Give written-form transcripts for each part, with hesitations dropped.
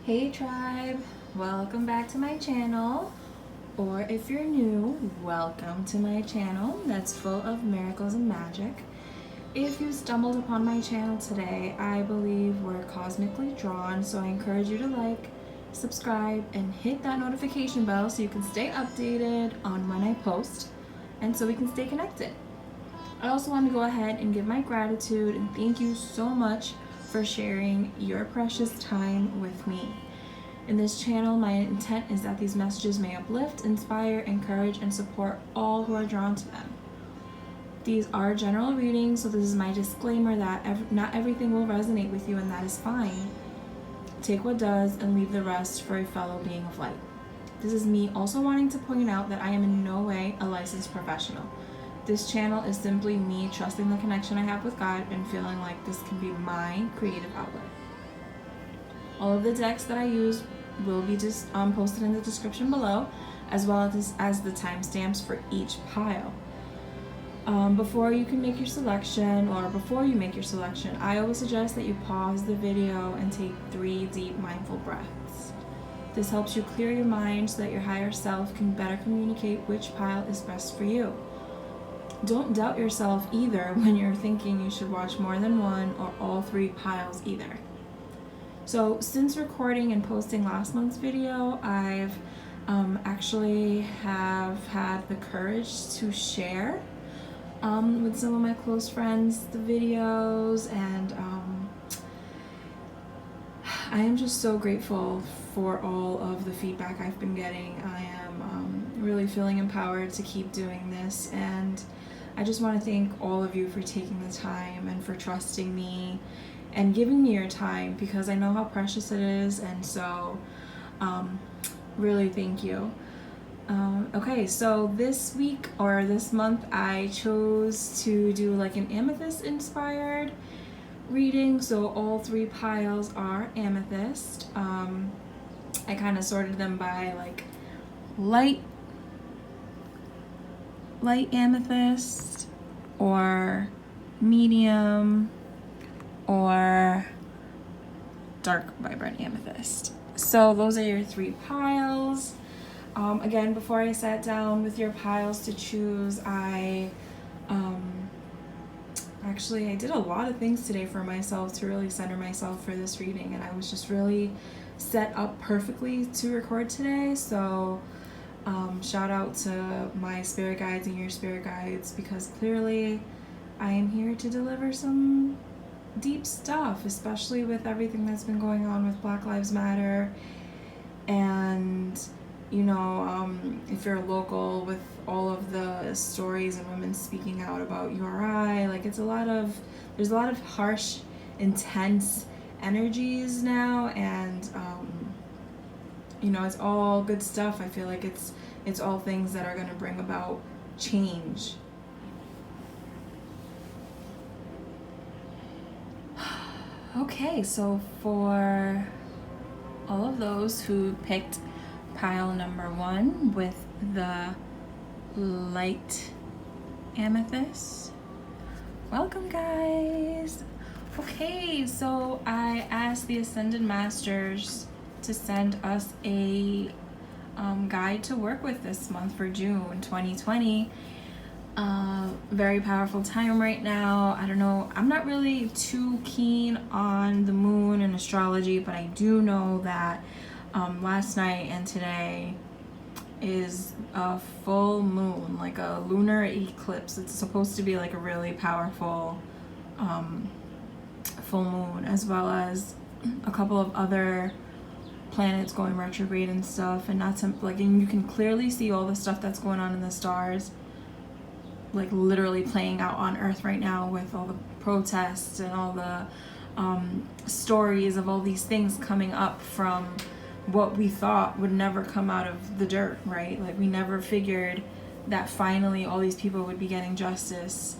Hey tribe, welcome back to my channel, or if you're new, welcome to my channel that's full of miracles and magic. If you stumbled upon my channel today, I believe we're cosmically drawn, so I encourage you to like, subscribe, and hit that notification bell so you can stay updated on when I post and so we can stay connected. I also want to go ahead and give my gratitude and thank you so much for sharing your precious time with me. In this channel, my intent is that these messages may uplift, inspire, encourage, and support all who are drawn to them. These are general readings, so this is my disclaimer that not everything will resonate with you, and that is fine. Take what does and leave the rest for a fellow being of light. This is me also wanting to point out that I am in no way a licensed professional. This channel is simply me trusting the connection I have with God and feeling like this can be my creative outlet. All of the decks that I use will be just posted in the description below, as well as the timestamps for each pile. Before you make your selection, I always suggest that you pause the video and take 3 deep mindful breaths. This helps you clear your mind so that your higher self can better communicate which pile is best for you. Don't doubt yourself either when you're thinking you should watch more than one or all 3 piles either. So since recording and posting last month's video, I've actually have had the courage to share with some of my close friends the videos, and I am just so grateful for all of the feedback I've been getting. I am really feeling empowered to keep doing this, and I just want to thank all of you for taking the time and for trusting me and giving me your time, because I know how precious it is, and so really thank you. Okay, so this week or this month I chose to do like an amethyst inspired reading, so all 3 piles are amethyst. I kind of sorted them by like light amethyst or medium or dark vibrant amethyst. So those are your 3 piles. Again, before I sat down with your piles to choose, I did a lot of things today for myself to really center myself for this reading, and I was just really set up perfectly to record today. So shout out to my spirit guides and your spirit guides, because clearly I am here to deliver some deep stuff, especially with everything that's been going on with Black Lives Matter. And you know, if you're local, with all of the stories and women speaking out about URI, like there's a lot of harsh, intense energies now, and you know, it's all good stuff. I feel like it's all things that are going to bring about change. Okay, so for all of those who picked pile number 1 with the light amethyst, welcome guys. Okay, so I asked the Ascended Masters to send us a guide to work with this month for June 2020. Very powerful time right now. I don't know, I'm not really too keen on the moon and astrology, but I do know that last night and today is a full moon, like a lunar eclipse. It's supposed to be like a really powerful full moon, as well as a couple of other planets going retrograde and stuff, and and you can clearly see all the stuff that's going on in the stars, like literally playing out on Earth right now, with all the protests and all the stories of all these things coming up from what we thought would never come out of the dirt, right? Like we never figured that finally all these people would be getting justice.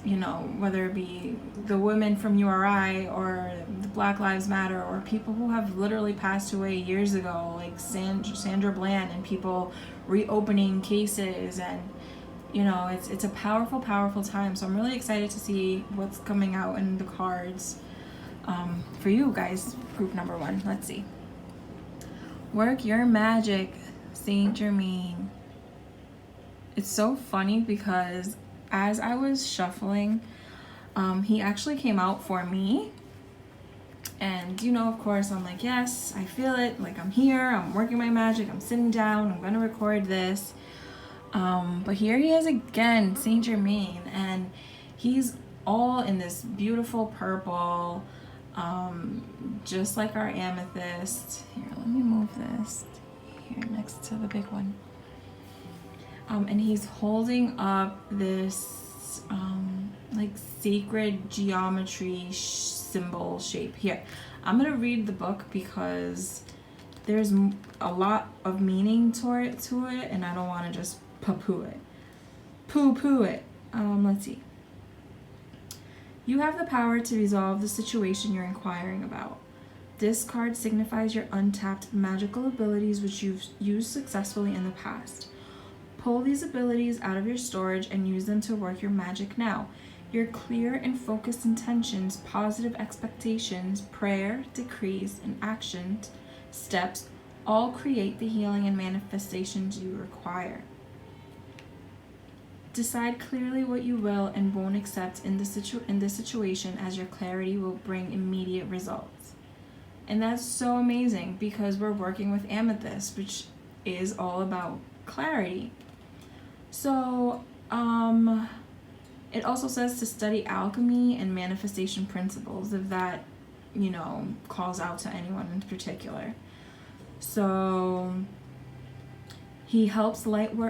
You know, whether it be the women from URI or the Black Lives Matter, or people who have literally passed away years ago, like Sandra Bland, and people reopening cases, and you know, it's a powerful time. So I'm really excited to see what's coming out in the cards. for you guys, group number 1. Let's see. Work your magic, Saint Germain. It's so funny because as I was shuffling, he actually came out for me. And, you know, of course, I'm like, yes, I feel it. Like, I'm here, I'm working my magic, I'm sitting down, I'm going to record this. But here he is again, Saint Germain. And he's all in this beautiful purple, just like our amethyst. Here, let me move this here next to the big one. And he's holding up this, like, sacred geometry symbol shape. Here, I'm gonna read the book because there's a lot of meaning to it, and I don't want to just poo-poo it. Let's see. You have the power to resolve the situation you're inquiring about. This card signifies your untapped magical abilities which you've used successfully in the past. Pull these abilities out of your storage and use them to work your magic now. Your clear and focused intentions, positive expectations, prayer, decrees, and action steps all create the healing and manifestations you require. Decide clearly what you will and won't accept in this situation, as your clarity will bring immediate results. And that's so amazing because we're working with Amethyst, which is all about clarity. So, it also says to study alchemy and manifestation principles, if that, you know, calls out to anyone in particular. So he helps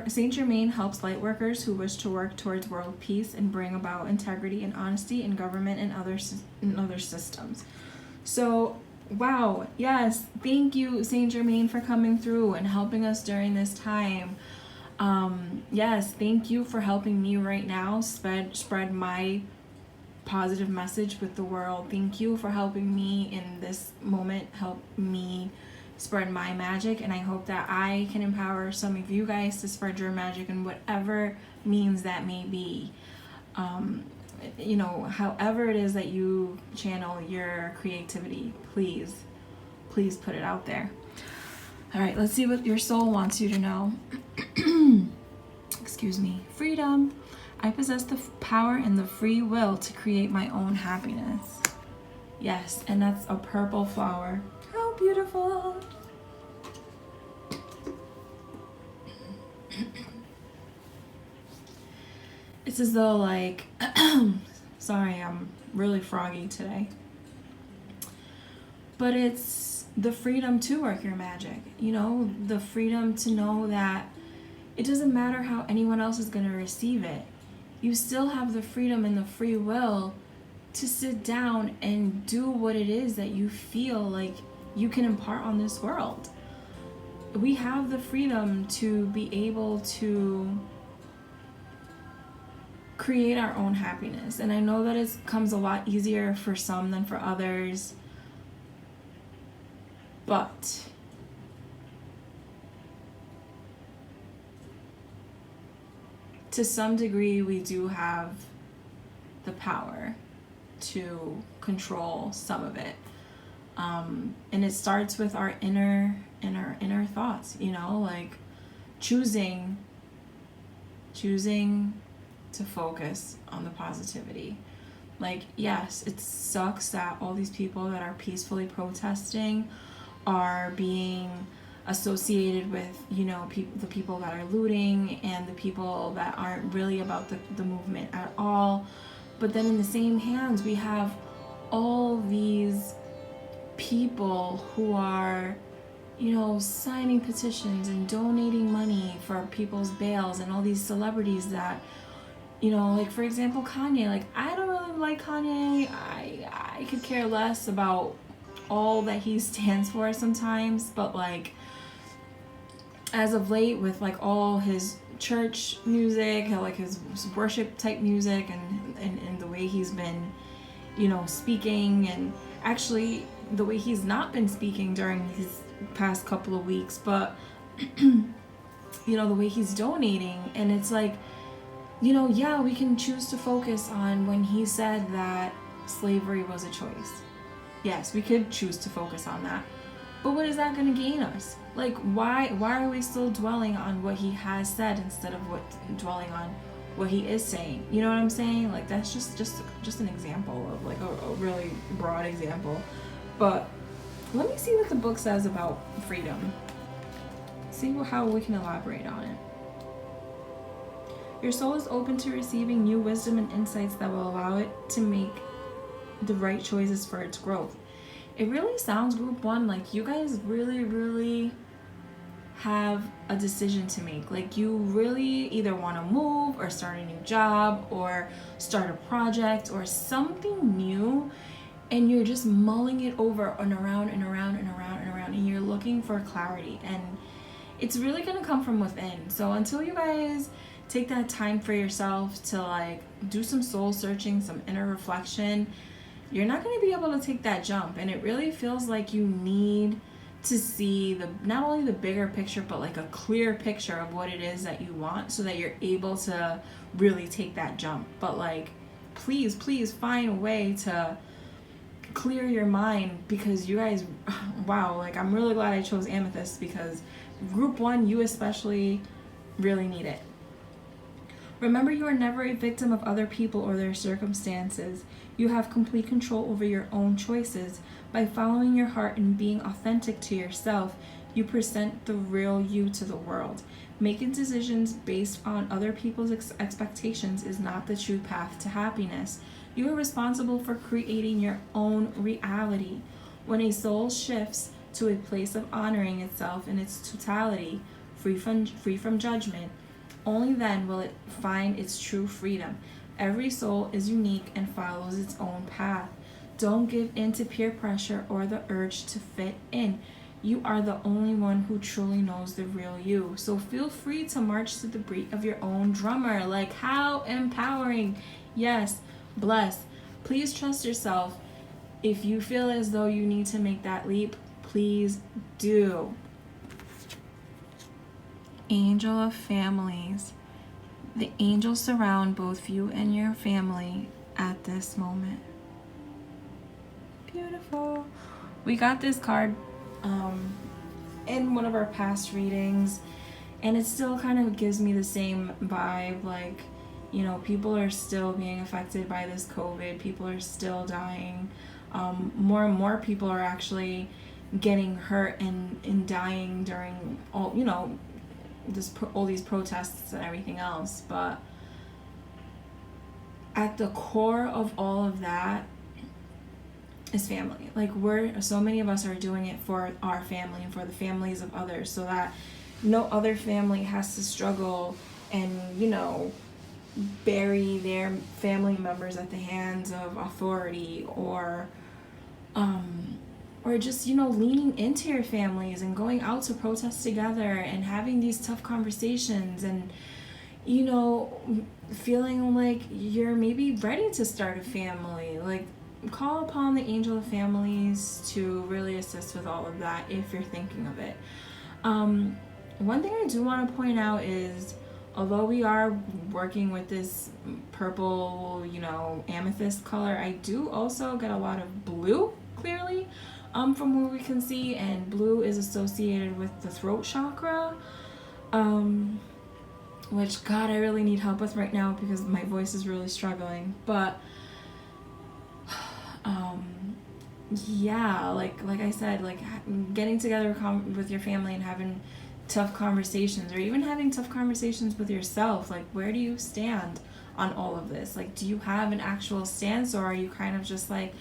Saint Germain helps light workers who wish to work towards world peace and bring about integrity and honesty in government and other systems. So, wow, yes, thank you, Saint Germain, for coming through and helping us during this time. Yes, thank you for helping me right now spread my positive message with the world. Thank you for helping me in this moment, help me spread my magic, and I hope that I can empower some of you guys to spread your magic in whatever means that may be. You know, however it is that you channel your creativity, please put it out there. All right, let's see what your soul wants you to know. Excuse me. Freedom. I possess the power and the free will to create my own happiness. Yes, and that's a purple flower. How beautiful. It's as though, like, sorry, I'm really froggy today. But it's the freedom to work your magic, you know, the freedom to know that it doesn't matter how anyone else is going to receive it. You still have the freedom and the free will to sit down and do what it is that you feel like you can impart on this world. We have the freedom to be able to create our own happiness. And I know that it comes a lot easier for some than for others. But to some degree, we do have the power to control some of it. And it starts with our inner thoughts, you know, like choosing to focus on the positivity. Like, yes, it sucks that all these people that are peacefully protesting are being associated with, you know, the people that are looting and the people that aren't really about the movement at all. But then in the same hands, we have all these people who are, you know, signing petitions and donating money for people's bails, and all these celebrities that, you know, like, for example, Kanye. Like, I don't really like Kanye. I could care less about all that he stands for sometimes, but like, as of late, with like all his church music, like his worship type music, and the way he's been, you know, speaking, and actually the way he's not been speaking during his past couple of weeks, but you know, the way he's donating. And it's like, you know, yeah, we can choose to focus on when he said that slavery was a choice. Yes, we could choose to focus on that. But what is that going to gain us? Like, why are we still dwelling on what he has said instead of dwelling on what he is saying? You know what I'm saying? Like, that's just an example of, like, a really broad example. But let me see what the book says about freedom. See how we can elaborate on it. Your soul is open to receiving new wisdom and insights that will allow it to make the right choices for its growth. It really sounds, group one, like you guys really, really have a decision to make. Like you really either want to move or start a new job or start a project or something new, and you're just mulling it over and around and around and around and around, and you're looking for clarity, and it's really going to come from within. So until you guys take that time for yourself to like do some soul searching, some inner reflection, you're not going to be able to take that jump. And it really feels like you need to see not only the bigger picture, but like a clear picture of what it is that you want, so that you're able to really take that jump. But like, please find a way to clear your mind, because you guys, wow, like I'm really glad I chose Amethyst, because group one, you especially really need it. Remember, you are never a victim of other people or their circumstances. You have complete control over your own choices. By following your heart and being authentic to yourself, you present the real you to the world. Making decisions based on other people's expectations is not the true path to happiness. You are responsible for creating your own reality. When a soul shifts to a place of honoring itself in its totality, free from judgment, only then will it find its true freedom. Every soul is unique and follows its own path. Don't give in to peer pressure or the urge to fit in. You are the only one who truly knows the real you. So feel free to march to the beat of your own drummer. Like, how empowering. Yes, bless. Please trust yourself. If you feel as though you need to make that leap, please do. Angel of Families. The angels surround both you and your family at this moment. Beautiful. We got this card in one of our past readings, and it still kind of gives me the same vibe. Like, you know, people are still being affected by this COVID. People are still dying. More and more people are actually getting hurt and dying during all, you know, all these protests and everything else. But at the core of all of that is family. Like, so many of us are doing it for our family and for the families of others, so that no other family has to struggle and, you know, bury their family members at the hands of authority, or just, you know, leaning into your families and going out to protest together and having these tough conversations, and, you know, feeling like you're maybe ready to start a family. Like, call upon the angel of families to really assist with all of that if you're thinking of it. One thing I do want to point out is, although we are working with this purple, you know, amethyst color, I do also get a lot of blue, clearly, from what we can see, and blue is associated with the throat chakra, which, God, I really need help with right now because my voice is really struggling. But yeah, like I said, like getting together with your family and having tough conversations, or even having tough conversations with yourself. Like, where do you stand on all of this? Like, do you have an actual stance, or are you kind of just like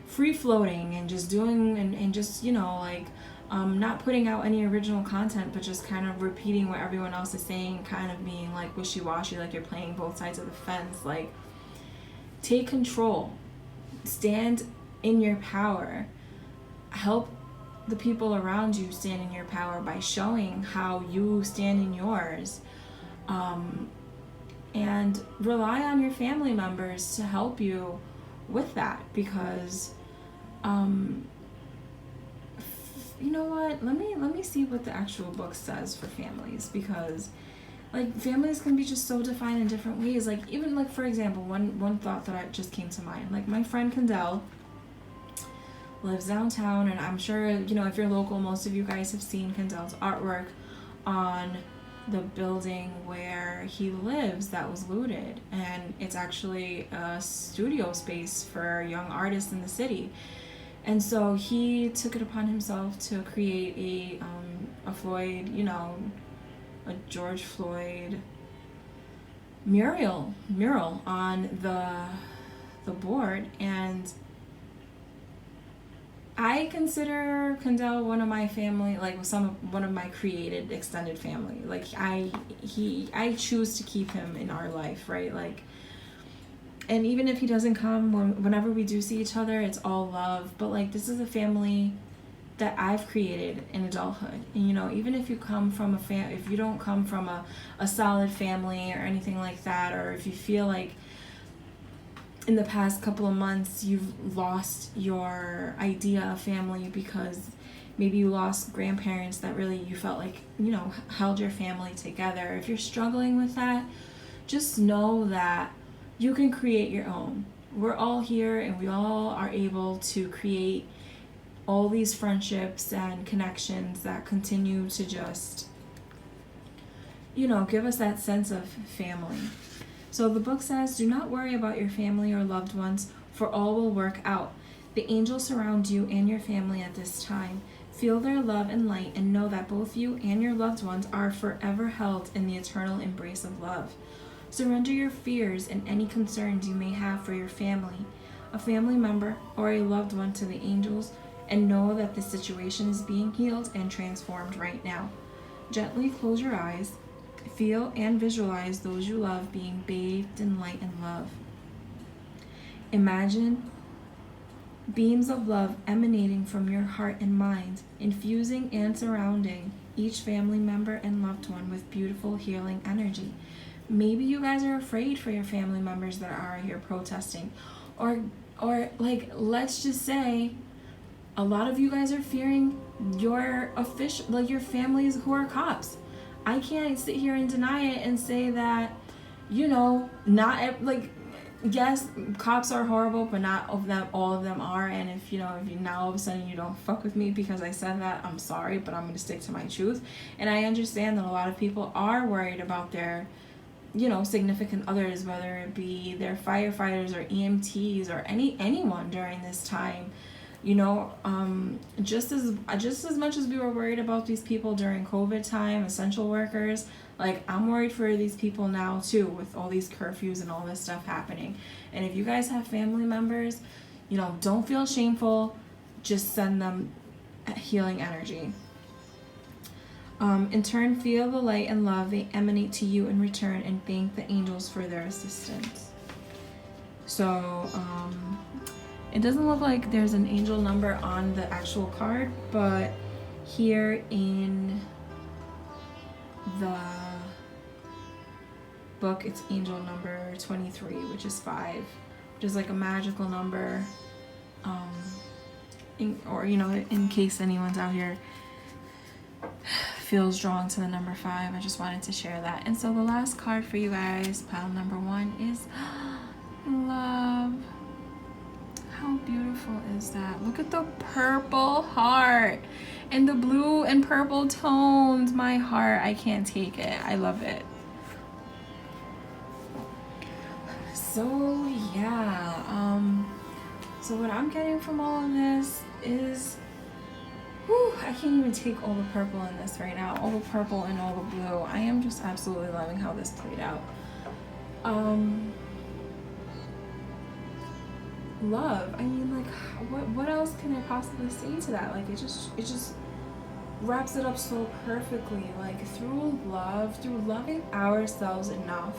free floating and just doing and just, you know, like not putting out any original content, but just kind of repeating what everyone else is saying, kind of being like wishy-washy, like you're playing both sides of the fence? Like, take control, stand in your power, help the people around you stand in your power by showing how you stand in yours, and rely on your family members to help you with that, because you know what, let me see what the actual book says for families, because like families can be just so defined in different ways. Like, even like, for example, one thought that just came to mind, like my friend Kendall, lives downtown, and I'm sure, you know, if you're local, most of you guys have seen Kendall's artwork on the building where he lives that was looted, and it's actually a studio space for young artists in the city. And so he took it upon himself to create a Floyd, you know, a George Floyd mural on the board. And I consider Kendall one of my family, like one of my created extended family. Like I choose to keep him in our life, right? Like, and even if he doesn't come, whenever we do see each other, it's all love. But like, this is a family that I've created in adulthood. And you know, even if you come from if you don't come from a solid family or anything like that, or if you feel like in the past couple of months you've lost your idea of family because maybe you lost grandparents that really you felt like, you know, held your family together. If you're struggling with that, just know that you can create your own. We're all here and we all are able to create all these friendships and connections that continue to just, you know, give us that sense of family. So the book says, do not worry about your family or loved ones, for all will work out. The angels surround you and your family at this time. Feel their love and light and know that both you and your loved ones are forever held in the eternal embrace of love. Surrender your fears and any concerns you may have for your family, a family member, or a loved one to the angels, and know that the situation is being healed and transformed right now. Gently close your eyes. Feel and visualize those you love being bathed in light and love. Imagine beams of love emanating from your heart and mind, infusing and surrounding each family member and loved one with beautiful healing energy. Maybe you guys are afraid for your family members that are here protesting, or like, let's just say a lot of you guys are fearing your families who are cops. I can't sit here and deny it and say that, you know, not like, yes, cops are horrible, but not all of them are. And if you now all of a sudden you don't fuck with me because I said that, I'm sorry, but I'm going to stick to my truth. And I understand that a lot of people are worried about their, you know, significant others, whether it be their firefighters or EMTs or anyone during this time. You know, just as much as we were worried about these people during COVID time, essential workers, like I'm worried for these people now too, with all these curfews and all this stuff happening. And if you guys have family members, you know, don't feel shameful. Just send them healing energy. In turn, feel the light and love they emanate to you in return, and thank the angels for their assistance. So, it doesn't look like there's an angel number on the actual card, but here in the book, it's angel number 23, which is 5, which is like a magical number. In case anyone's out here feels drawn to the number 5, I just wanted to share that. And so the last card for you guys, pile number 1, is love. How beautiful is that? Look at the purple heart and the blue and purple tones. My heart, I can't take it. I love it. So yeah, so what I'm getting from all of this is, I can't even take all the purple in this right now. All the purple and all the blue. I am just absolutely loving how this played out. Love. I mean, like, what else can I possibly say to that? Like, it just wraps it up so perfectly. Like, through love, through loving ourselves enough,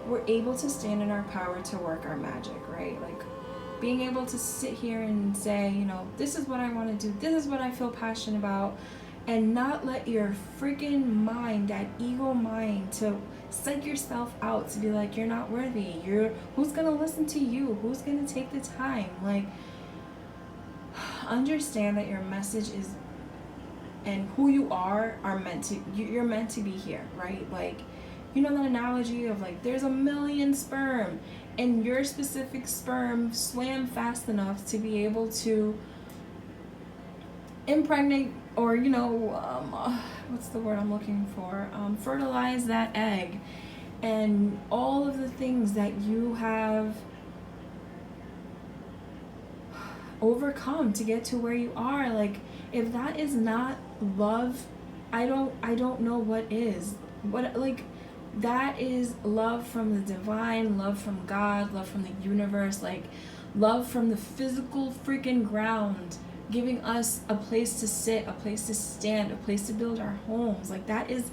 we're able to stand in our power to work our magic, right? Like, being able to sit here and say, you know, this is what I want to do, this is what I feel passionate about, and not let your freaking mind, that ego mind, to psych yourself out, to be like, you're not worthy, who's gonna listen to you, who's gonna take the time? Like, understand that your message is, and who you are meant to, you're meant to be here, right? Like, you know that analogy of like there's a million sperm and your specific sperm swam fast enough to be able to impregnate, or what's the word I'm looking for, fertilize that egg, and all of the things that you have overcome to get to where you are. Like, if that is not love, I don't know what is. What, like, that is love from the divine, love from God, love from the universe, like love from the physical freaking ground, giving us a place to sit, a place to stand, a place to build our homes. Like, that is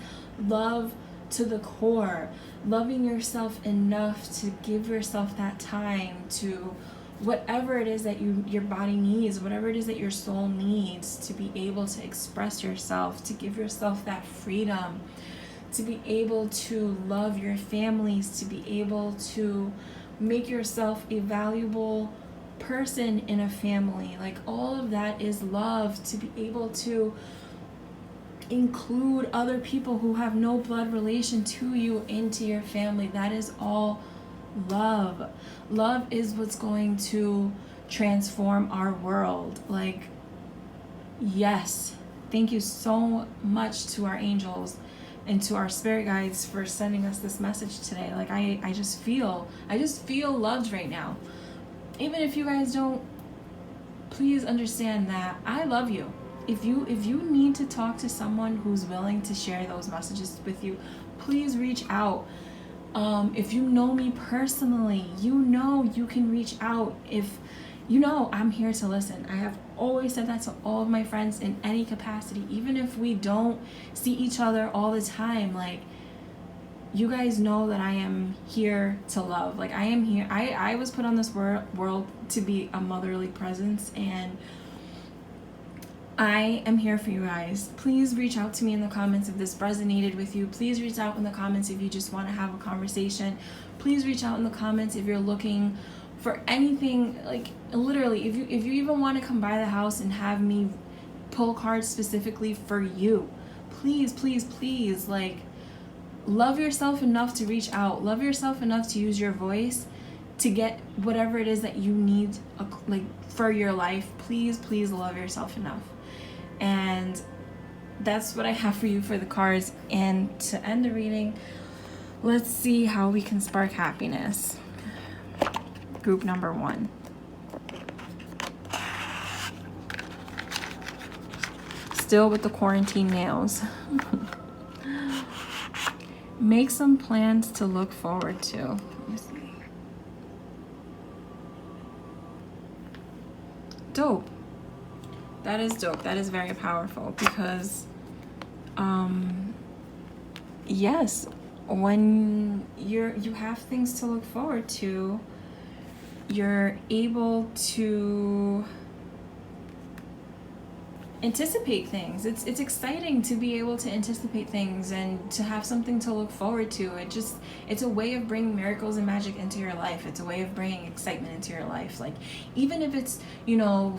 love to the core. Loving yourself enough to give yourself that time to whatever it is that your body needs, whatever it is that your soul needs, to be able to express yourself, to give yourself that freedom, to be able to love your families, to be able to make yourself a valuable person in a family. Like, all of that is love. To be able to include other people who have no blood relation to you into your family, that is all love. Love is what's going to transform our world. Like, yes, thank you so much to our angels and to our spirit guides for sending us this message today. Like, I just feel loved right now. Even if you guys don't, please understand that I love you. If you need to talk to someone who's willing to share those messages with you, please reach out. If you know me personally, you can reach out. If I'm here to listen. I have always said that to all of my friends in any capacity, even if we don't see each other all the time. Like, you guys know that I am here to love. Like, I am here. I was put on this world to be a motherly presence, and I am here for you guys. Please reach out to me in the comments if this resonated with you. Please reach out in the comments if you just want to have a conversation. Please reach out in the comments if you're looking for anything. Like, literally, if you even want to come by the house and have me pull cards specifically for you, please, like, love yourself enough to reach out. Love yourself enough to use your voice to get whatever it is that you need, like, for your life. Please love yourself enough. And that's what I have for you for the cards. And to end the reading, let's see how we can spark happiness. Group number 1. Still with the quarantine nails. Make some plans to look forward to. Let me see. Dope. That is dope. That is very powerful, because yes, when you have things to look forward to, you're able to anticipate things. It's exciting to be able to anticipate things and to have something to look forward to. It's a way of bringing miracles and magic into your life. It's a way of bringing excitement into your life. Like, even if it's,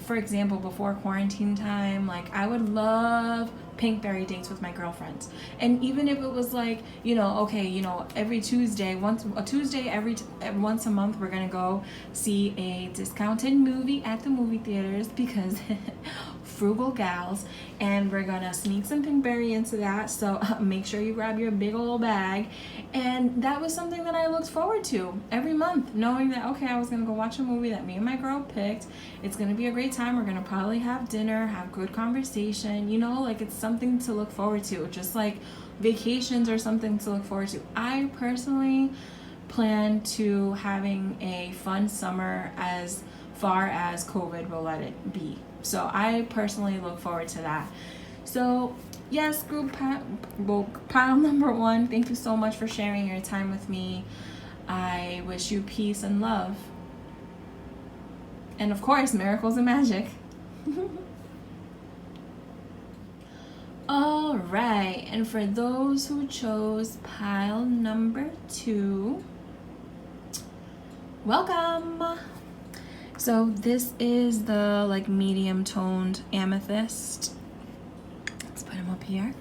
for example, before quarantine time, like, I would love pinkberry dates with my girlfriends. And even if it was like, every Tuesday, once a month, we're gonna go see a discounted movie at the movie theaters, because frugal gals, and we're gonna sneak some pinkberry into that. So make sure you grab your big old bag. And that was something that I looked forward to every month, knowing that, okay, I was gonna go watch a movie that me and my girl picked. It's gonna be a great time. We're gonna probably have dinner, have good conversation, like, it's something to look forward to, just like vacations are something to look forward to. I personally plan to having a fun summer as far as COVID will let it be. So I personally look forward to that. So yes, group pile number 1, thank you so much for sharing your time with me. I wish you peace and love. And of course, miracles and magic. All right, and for those who chose pile number 2, welcome. So this is the medium toned amethyst. Let's put them up here.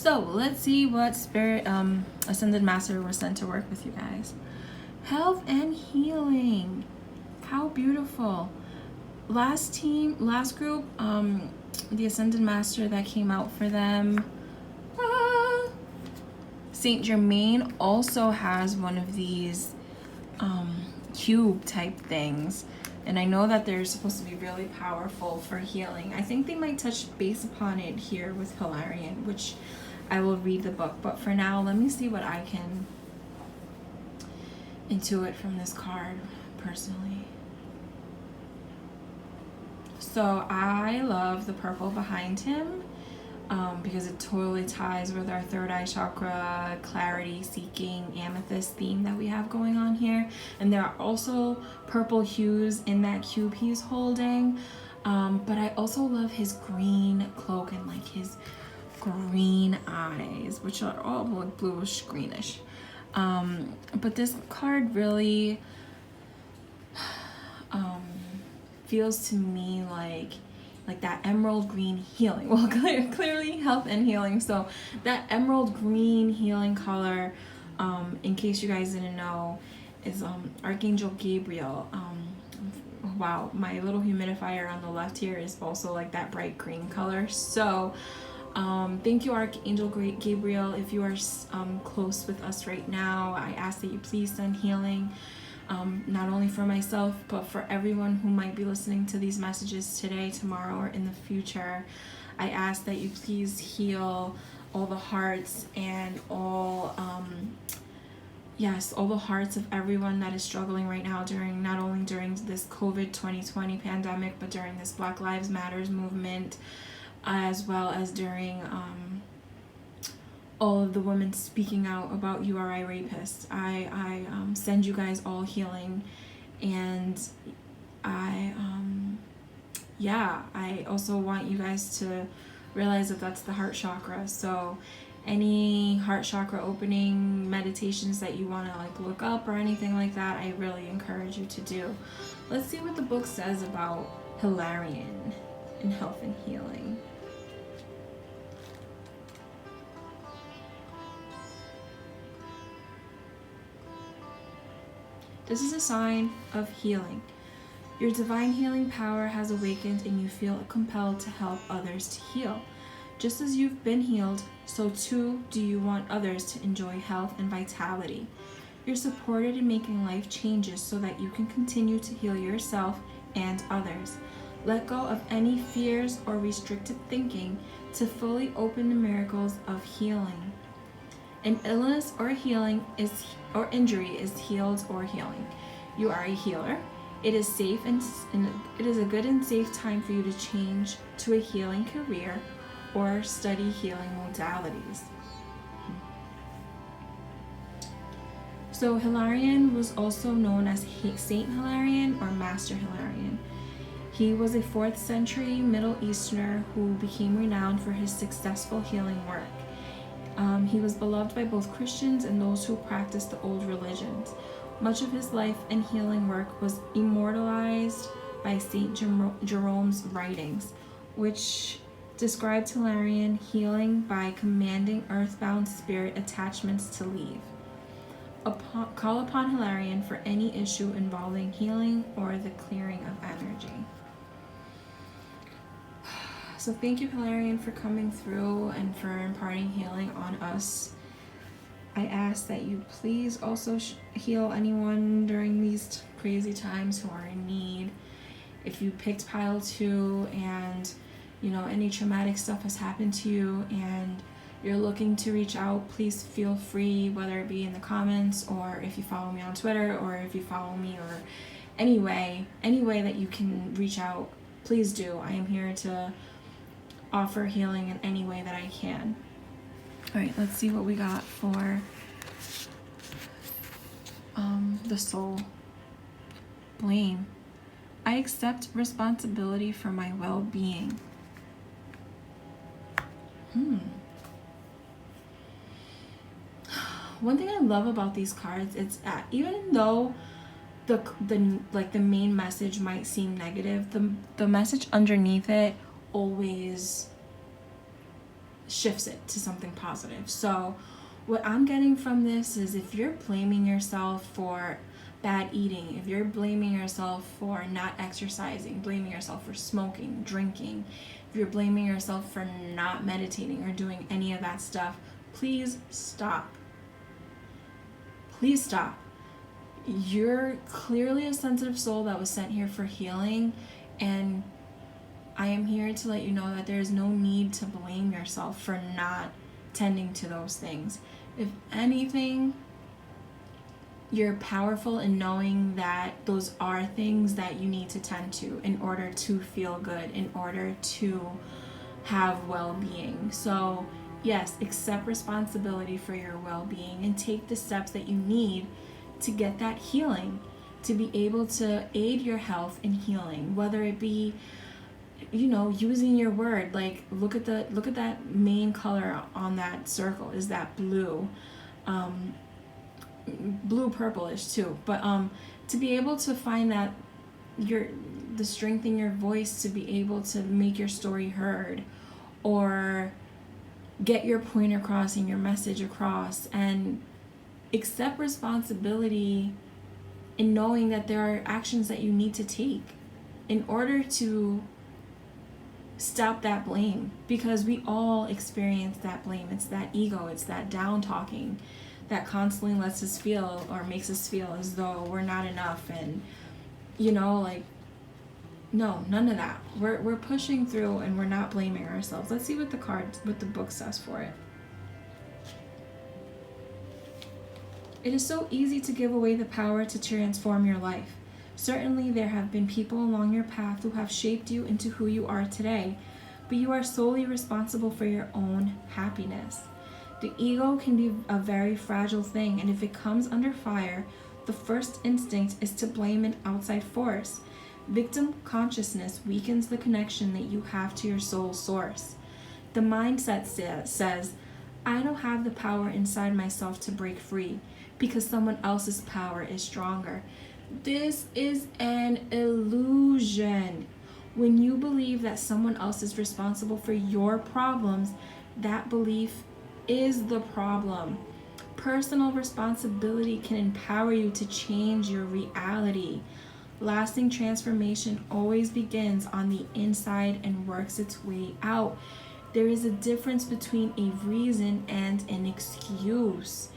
So let's see what spirit ascended master was sent to work with you guys. Health and healing. How beautiful. Last group, the ascended master that came out for them, Saint Germain also has one of these cube type things, and I know that they're supposed to be really powerful for healing. I think they might touch base upon it here with Hilarion, which I will read the book, but for now let me see what I can intuit from this card personally. So I love the purple behind him because it totally ties with our third eye chakra, clarity seeking, amethyst theme that we have going on here. And there are also purple hues in that cube he's holding. But I also love his green cloak and like his green eyes, which are all like bluish greenish. But this card really feels to me like that emerald green healing. Well, clearly health and healing. So that emerald green healing color, in case you guys didn't know, is Archangel Gabriel. Wow, my little humidifier on the left here is also like that bright green color. So thank you, Archangel Gabriel. If you are close with us right now, I ask that you please send healing, not only for myself, but for everyone who might be listening to these messages today, tomorrow, or in the future. I ask that you please heal all the hearts and all the hearts of everyone that is struggling right now not only during this COVID 2020 pandemic, but during this Black Lives Matters movement, as well as during all of the women speaking out about URI rapists. I send you guys all healing, and I also want you guys to realize that that's the heart chakra. So any heart chakra opening meditations that you want to like look up or anything like that, I really encourage you to do. Let's see what the book says about Hilarion and health and healing. This is a sign of healing. Your divine healing power has awakened and you feel compelled to help others to heal. Just as you've been healed, so too do you want others to enjoy health and vitality. You're supported in making life changes so that you can continue to heal yourself and others. Let go of any fears or restricted thinking to fully open the miracles of healing. An illness or injury is healed or healing. You are a healer. It is safe and it is a good and safe time for you to change to a healing career or study healing modalities. So Hilarion was also known as Saint Hilarion or Master Hilarion. He was a 4th century Middle Easterner who became renowned for his successful healing work. He was beloved by both Christians and those who practiced the old religions. Much of his life and healing work was immortalized by Saint Jerome's writings, which described Hilarion healing by commanding earthbound spirit attachments to leave. Call upon Hilarion for any issue involving healing or the clearing of energy. So thank you, Hilarion, for coming through and for imparting healing on us. I ask that you please also heal anyone during these crazy times who are in need. If you picked pile 2 and any traumatic stuff has happened to you and you're looking to reach out, please feel free, whether it be in the comments or if you follow me on Twitter or if you follow me or any way that you can reach out, please do. I am here to offer healing in any way that I can. All right, let's see what we got for the soul. Blame. I accept responsibility for my well-being. One thing I love about these cards is that even though the main message might seem negative, the message underneath it always shifts it to something positive. So what I'm getting from this is, if you're blaming yourself for bad eating, if you're blaming yourself for not exercising, blaming yourself for smoking, drinking, if you're blaming yourself for not meditating or doing any of that stuff, please stop. Please stop. You're clearly a sensitive soul that was sent here for healing, and I am here to let you know that there is no need to blame yourself for not tending to those things. If anything, you're powerful in knowing that those are things that you need to tend to in order to feel good, in order to have well-being. So yes, accept responsibility for your well-being and take the steps that you need to get that healing, to be able to aid your health in healing, whether it be, you know, using your word. Like, look at that main color on that circle. Is that blue? Blue purplish too, but to be able to find that the strength in your voice to be able to make your story heard, or get your point across and your message across, and accept responsibility in knowing that there are actions that you need to take in order to stop that blame, because we all experience that blame. It's that ego, it's that down talking that constantly lets us feel, or makes us feel as though we're not enough. And you know, like, no, none of that. We're pushing through, and we're not blaming ourselves. Let's see what the book says for it. It is so easy to give away the power to transform your life. Certainly there have been people along your path who have shaped you into who you are today, but you are solely responsible for your own happiness. The ego can be a very fragile thing, and if it comes under fire, the first instinct is to blame an outside force. Victim consciousness weakens the connection that you have to your soul source. The mindset says, I don't have the power inside myself to break free because someone else's power is stronger. This is an illusion. When you believe that someone else is responsible for your problems, that belief is the problem. Personal responsibility can empower you to change your reality. Lasting transformation always begins on the inside and works its way out. There is a difference between a reason and an excuse.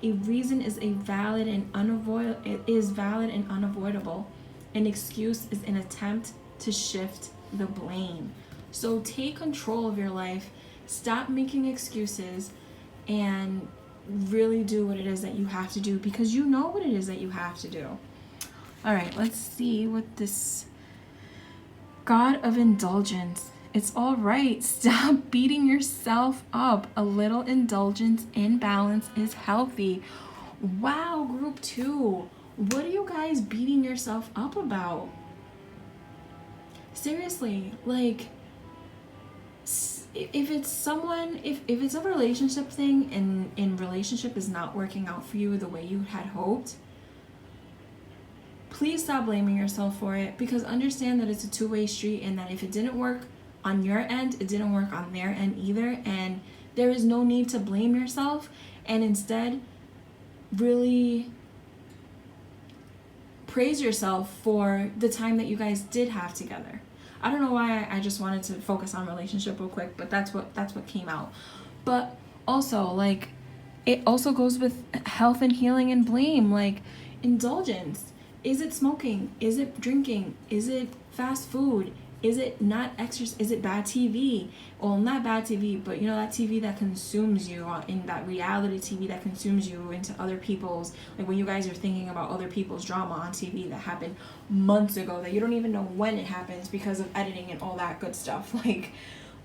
A reason is valid and unavoidable. An excuse is an attempt to shift the blame. So take control of your life. Stop making excuses and really do what it is that you have to do, because you know what it is that you have to do. All right, let's see what this God of Indulgence. It's all right. Stop beating yourself up. A little indulgence in balance is healthy. Wow, group 2. What are you guys beating yourself up about? Seriously, like, if it's someone, if it's a relationship thing and relationship is not working out for you the way you had hoped, please stop blaming yourself for it, because understand that it's a two-way street, and that if it didn't work on your end, it didn't work on their end either, and there is no need to blame yourself, and instead really praise yourself for the time that you guys did have together. I don't know why I just wanted to focus on relationship real quick, but that's what came out. But also, like, it also goes with health and healing and blame. Like, indulgence. Is it smoking? Is it drinking? Is it fast food? Is it not exercise? Is it bad TV? Well, not bad TV, but you know, that TV that consumes you, in that reality TV that consumes you into other people's, like when you guys are thinking about other people's drama on TV that happened months ago that you don't even know when it happens because of editing and all that good stuff. Like,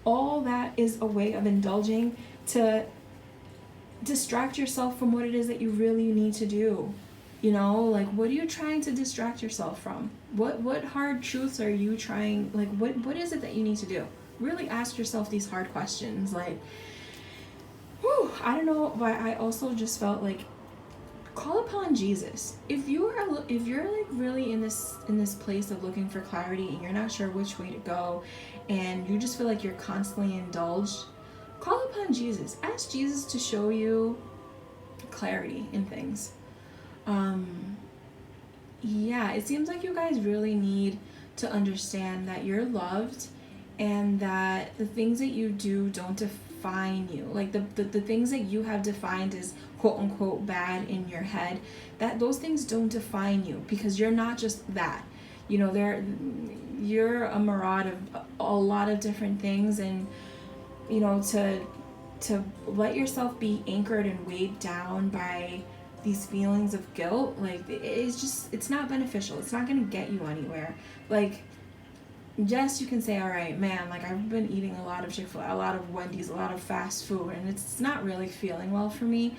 all that is a way of indulging to distract yourself from what it is that you really need to do. You know, like, what are you trying to distract yourself from? What hard truths are you trying, like, what is it that you need to do? Really ask yourself these hard questions. Like, whew, I don't know, but I also just felt like, call upon Jesus. If you're like really in this place of looking for clarity and you're not sure which way to go, and you just feel like you're constantly indulged, call upon Jesus. Ask Jesus to show you clarity in things. Yeah, it seems like you guys really need to understand that you're loved and that the things that you do don't define you. Like the things that you have defined as quote unquote bad in your head, that those things don't define you, because you're not just that. You know, you're a mirage of a lot of different things, and you know, to let yourself be anchored and weighed down by these feelings of guilt, like it's not beneficial. It's not going to get you anywhere. Like, yes, you can say, all right, man, like I've been eating a lot of Chick-fil-A, a lot of Wendy's, a lot of fast food, and it's not really feeling well for me.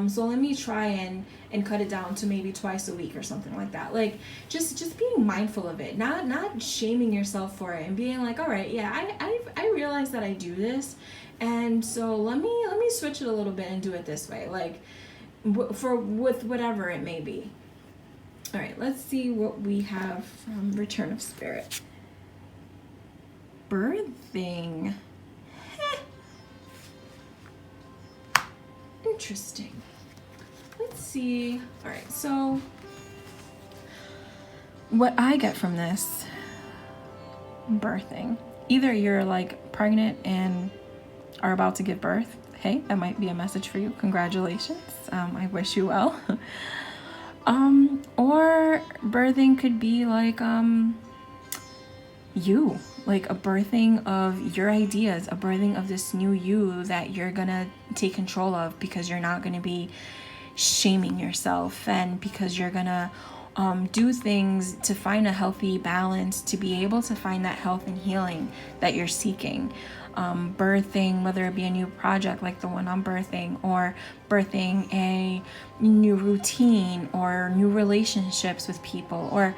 So let me try and cut it down to maybe twice a week or something like that. Like, just being mindful of it, not shaming yourself for it, and being like, all right, yeah, I realize that I do this, and so let me switch it a little bit and do it this way, like with whatever it may be. All right, let's see what we have from Return of Spirit. Birthing. Interesting. Let's see. All right, so what I get from this, birthing, either you're like pregnant and are about to give birth. Hey, that might be a message for you. Congratulations. I wish you well. Or birthing could be like you, like a birthing of your ideas, a birthing of this new you that you're gonna take control of, because you're not gonna be shaming yourself, and because you're gonna do things to find a healthy balance, to be able to find that health and healing that you're seeking. Birthing, whether it be a new project like the one I'm birthing, or birthing a new routine, or new relationships with people, or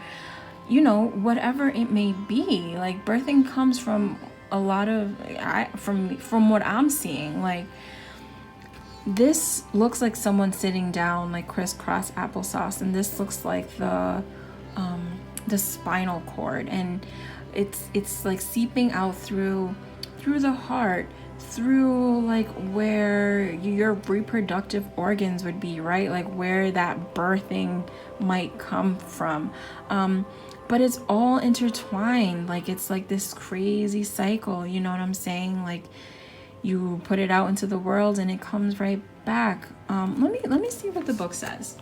you know, whatever it may be. Like, birthing comes from a lot of from what I'm seeing. Like, this looks like someone sitting down like crisscross applesauce, and this looks like the spinal cord, and it's like seeping out through the heart, through like where your reproductive organs would be, right? Like where that birthing might come from. But it's all intertwined. Like, it's like this crazy cycle, you know what I'm saying? Like, you put it out into the world and it comes right back. Let me see what the book says.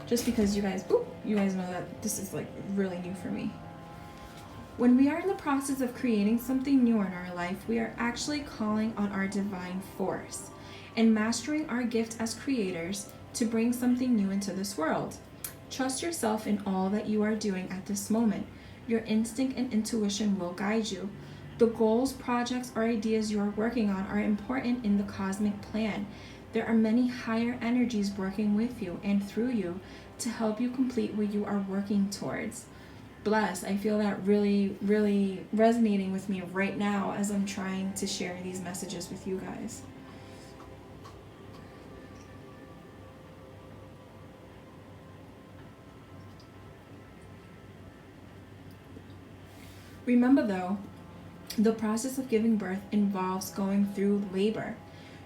Just because you guys know that this is like really new for me. When we are in the process of creating something new in our life, we are actually calling on our divine force and mastering our gift as creators to bring something new into this world. Trust yourself in all that you are doing at this moment. Your instinct and intuition will guide you. The goals, projects, or ideas you are working on are important in the cosmic plan. There are many higher energies working with you and through you to help you complete what you are working towards. Bless. I feel that really, really resonating with me right now as I'm trying to share these messages with you guys. Remember though, the process of giving birth involves going through labor.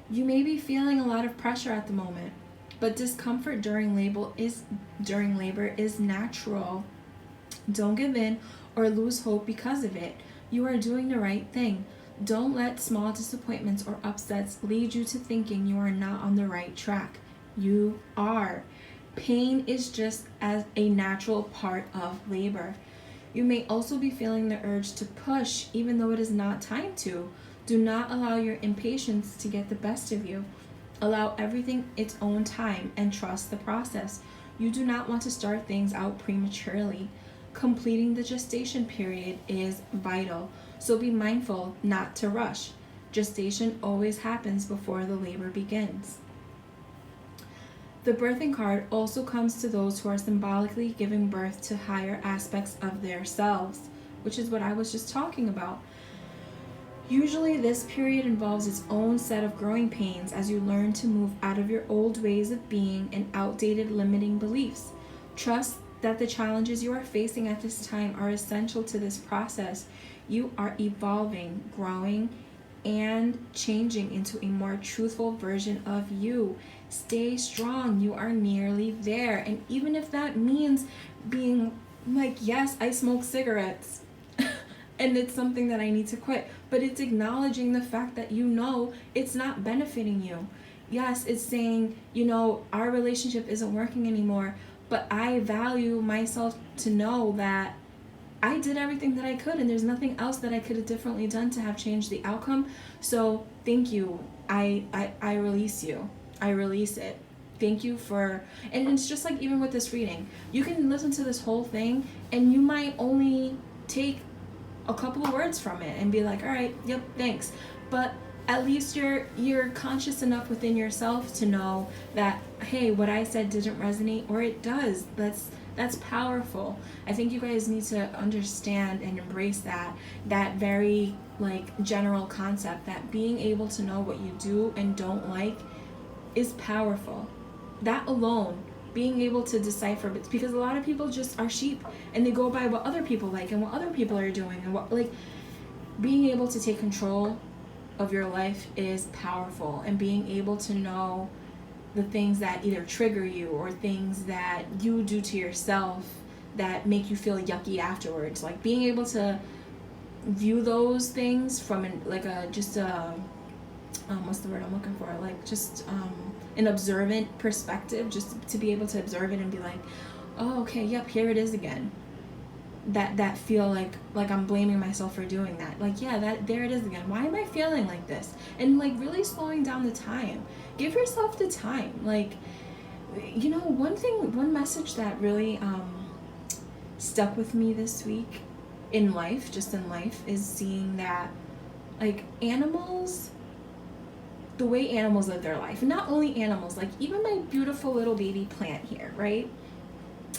You may be feeling a lot of pressure at the moment, but discomfort during labor is natural. Don't give in or lose hope because of it. You are doing the right thing. Don't let small disappointments or upsets lead you to thinking you are not on the right track. You are. Pain is just as a natural part of labor. You may also be feeling the urge to push even though it is not time to. Do not allow your impatience to get the best of you. Allow everything its own time and trust the process. You do not want to start things out prematurely. Completing the gestation period is vital, so be mindful not to rush. Gestation always happens before the labor begins. The birthing card also comes to those who are symbolically giving birth to higher aspects of their selves, which is what I was just talking about. Usually this period involves its own set of growing pains as you learn to move out of your old ways of being and outdated limiting beliefs. Trust that the challenges you are facing at this time are essential to this process. You are evolving, growing, and changing into a more truthful version of you. Stay strong. You are nearly there. And even if that means being like, yes, I smoke cigarettes and it's something that I need to quit, but it's acknowledging the fact that you know it's not benefiting you. Yes, it's saying, you know, our relationship isn't working anymore, but I value myself to know that I did everything that I could, and there's nothing else that I could have differently done to have changed the outcome. So thank you. I release you. I release it. Thank you for, and it's just like even with this reading, you can listen to this whole thing and you might only take a couple of words from it and be like, all right, yep, thanks. But at least you're conscious enough within yourself to know that, hey, what I said didn't resonate, or it does. That's powerful. I think you guys need to understand and embrace that very like general concept that being able to know what you do and don't like is powerful. That alone, being able to decipher, because a lot of people just are sheep and they go by what other people like and what other people are doing, and what, like, being able to take control of your life is powerful, and being able to know the things that either trigger you or things that you do to yourself that make you feel yucky afterwards, like being able to view those things from what's the word I'm looking for, like just an observant perspective, just to be able to observe it and be like, oh, okay, yep, here it is again. That feel like I'm blaming myself for doing that. Like, yeah, that there it is again. Why am I feeling like this? And like really slowing down the time. Give yourself the time. Like, you know, one message that really stuck with me this week in life, is seeing that like animals, the way animals live their life, and not only animals, like even my beautiful little baby plant here, right?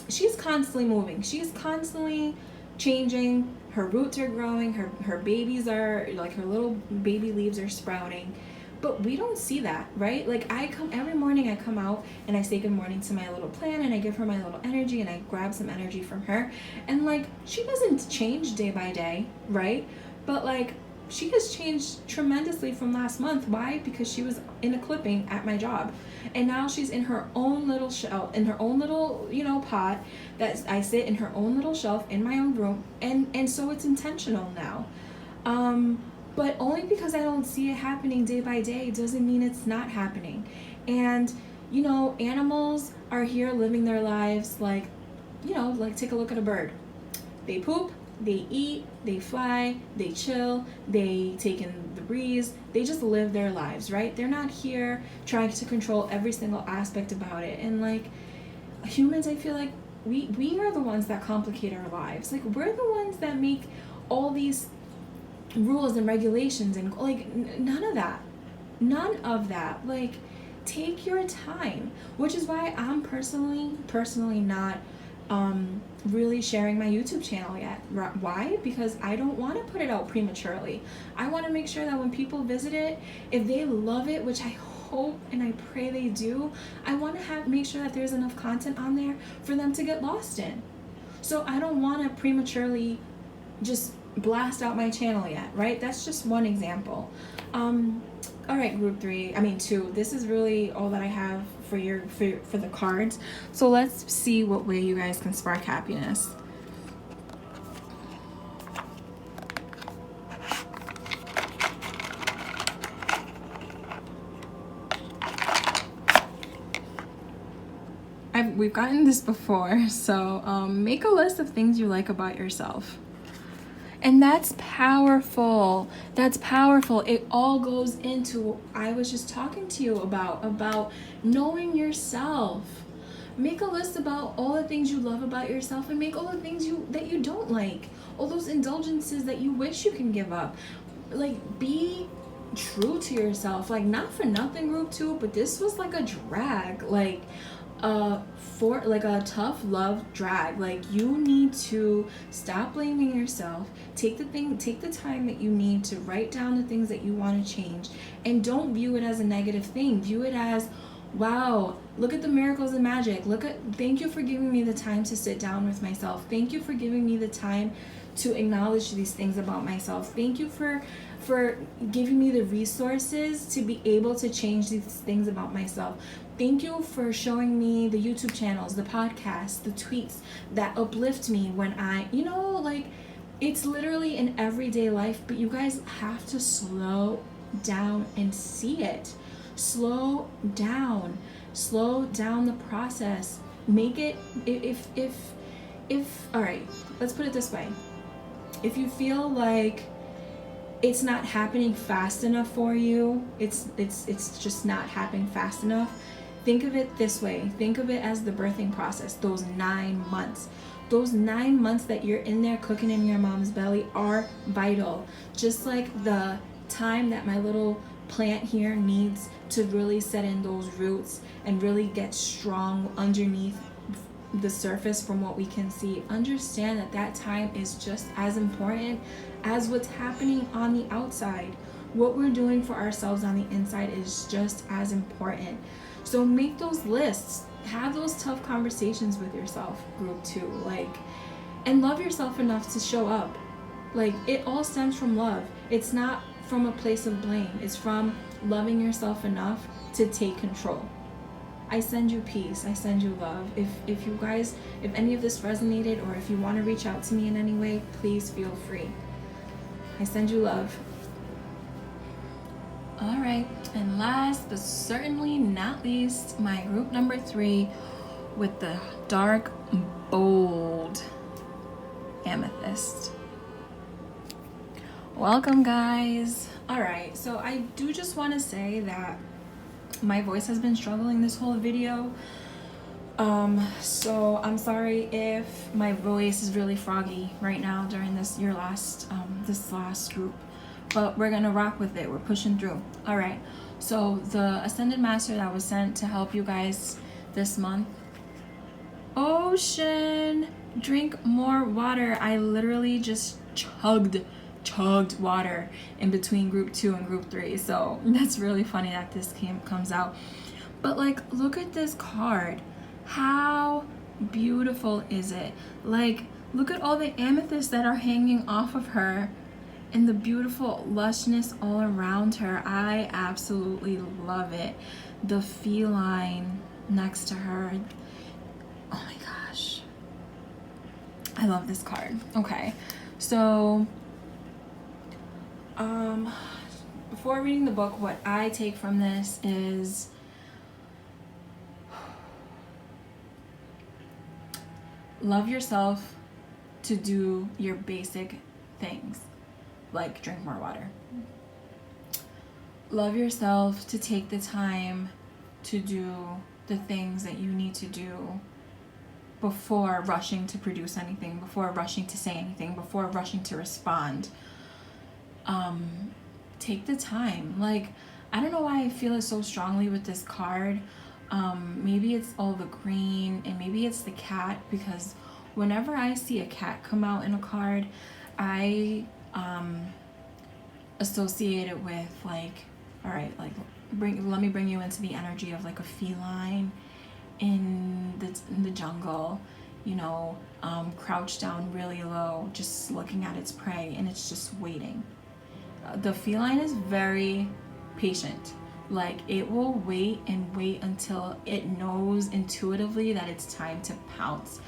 She's constantly moving. She's constantly changing. Her roots are growing. Her babies are, like, her little baby leaves are sprouting. But we don't see that, right? Like, every morning I come out and I say good morning to my little plant and I give her my little energy and I grab some energy from her. And, like, she doesn't change day by day, right? But, like, she has changed tremendously from last month. Why? Because she was in a clipping at my job. And now she's in her own little shelf, in her own little, you know, pot that I sit in her own little shelf in my own room. And so it's intentional now. But only because I don't see it happening day by day doesn't mean it's not happening. And, you know, animals are here living their lives like, you know, like take a look at a bird. They poop, they eat, they fly, they chill, they take in the breeze, they just live their lives, right? They're not here trying to control every single aspect about it. And like humans, I feel like we are the ones that complicate our lives. Like we're the ones that make all these rules and regulations, and like none of that. Like, take your time, which is why I'm personally not really sharing my YouTube channel yet. Why? Because I don't want to put it out prematurely. I want to make sure that when people visit it, if they love it, which I hope and I pray they do, I want to make sure that there's enough content on there for them to get lost in. So I don't want to prematurely just blast out my channel yet, right? That's just one example. All right, group 2. This is really all that I have for the cards. So let's see what way you guys can spark happiness. We've gotten this before, so make a list of things you like about yourself. And that's powerful. That's powerful. It all goes into, I was just talking to you about knowing yourself. Make a list about all the things you love about yourself, and make all the things that you don't like. All those indulgences that you wish you can give up. Like, be true to yourself. Like, not for nothing, group 2, but this was like a drag. Like, for like a tough love drag. Like, you need to stop blaming yourself. Take the time that you need to write down the things that you want to change, and don't view it as a negative thing. View it as, Wow, look at the miracles and magic. Thank you for giving me the time to sit down with myself. Thank you for giving me the time to acknowledge these things about myself. Thank you for giving me the resources to be able to change these things about myself. Thank you for showing me the YouTube channels, the podcasts, the tweets that uplift me when like, it's literally in everyday life, but you guys have to slow down and see it. Slow down the process. Make it, if all right, let's put it this way. If you feel like it's not happening fast enough for you, it's just not happening fast enough, think of it this way. Think of it as the birthing process. Those 9 months. Those 9 months that you're in there cooking in your mom's belly are vital. Just like the time that my little plant here needs to really set in those roots and really get strong underneath the surface from what we can see. Understand that time is just as important as what's happening on the outside. What we're doing for ourselves on the inside is just as important. So make those lists. Have those tough conversations with yourself, group 2. Like, and love yourself enough to show up. Like, it all stems from love. It's not from a place of blame. It's from loving yourself enough to take control. I send you peace. I send you love. If you guys, if any of this resonated, or if you want to reach out to me in any way, please feel free. I send you love. All right, and last but certainly not least, my group number 3 with the dark, bold Amethyst. Welcome, guys. All right, so I do just want to say that my voice has been struggling this whole video. So I'm sorry if my voice is really froggy right now during this last group. But we're gonna rock with it. We're pushing through. All right. So the Ascended Master that was sent to help you guys this month. Oshun, drink more water. I literally just chugged water in between group 2 and group 3. So that's really funny that this comes out. But like, look at this card. How beautiful is it? Like, look at all the amethysts that are hanging off of her. And the beautiful lushness all around her. I absolutely love it. The feline next to her. Oh my gosh. I love this card. Okay. So, before reading the book, what I take from this is love yourself to do your basic things. Like drink more water. Love yourself to take the time to do the things that you need to do before rushing to produce anything, before rushing to say anything, before rushing to respond. Take the time. Like, I don't know why I feel it so strongly with this card. Maybe it's all the green, and maybe it's the cat, because whenever I see a cat come out in a card, I associate it with, like, all right, like, let me bring you into the energy of like a feline in the jungle, you know, crouched down really low, just looking at its prey, and it's just waiting. The feline is very patient. Like, it will wait and wait until it knows intuitively that it's time to pounce.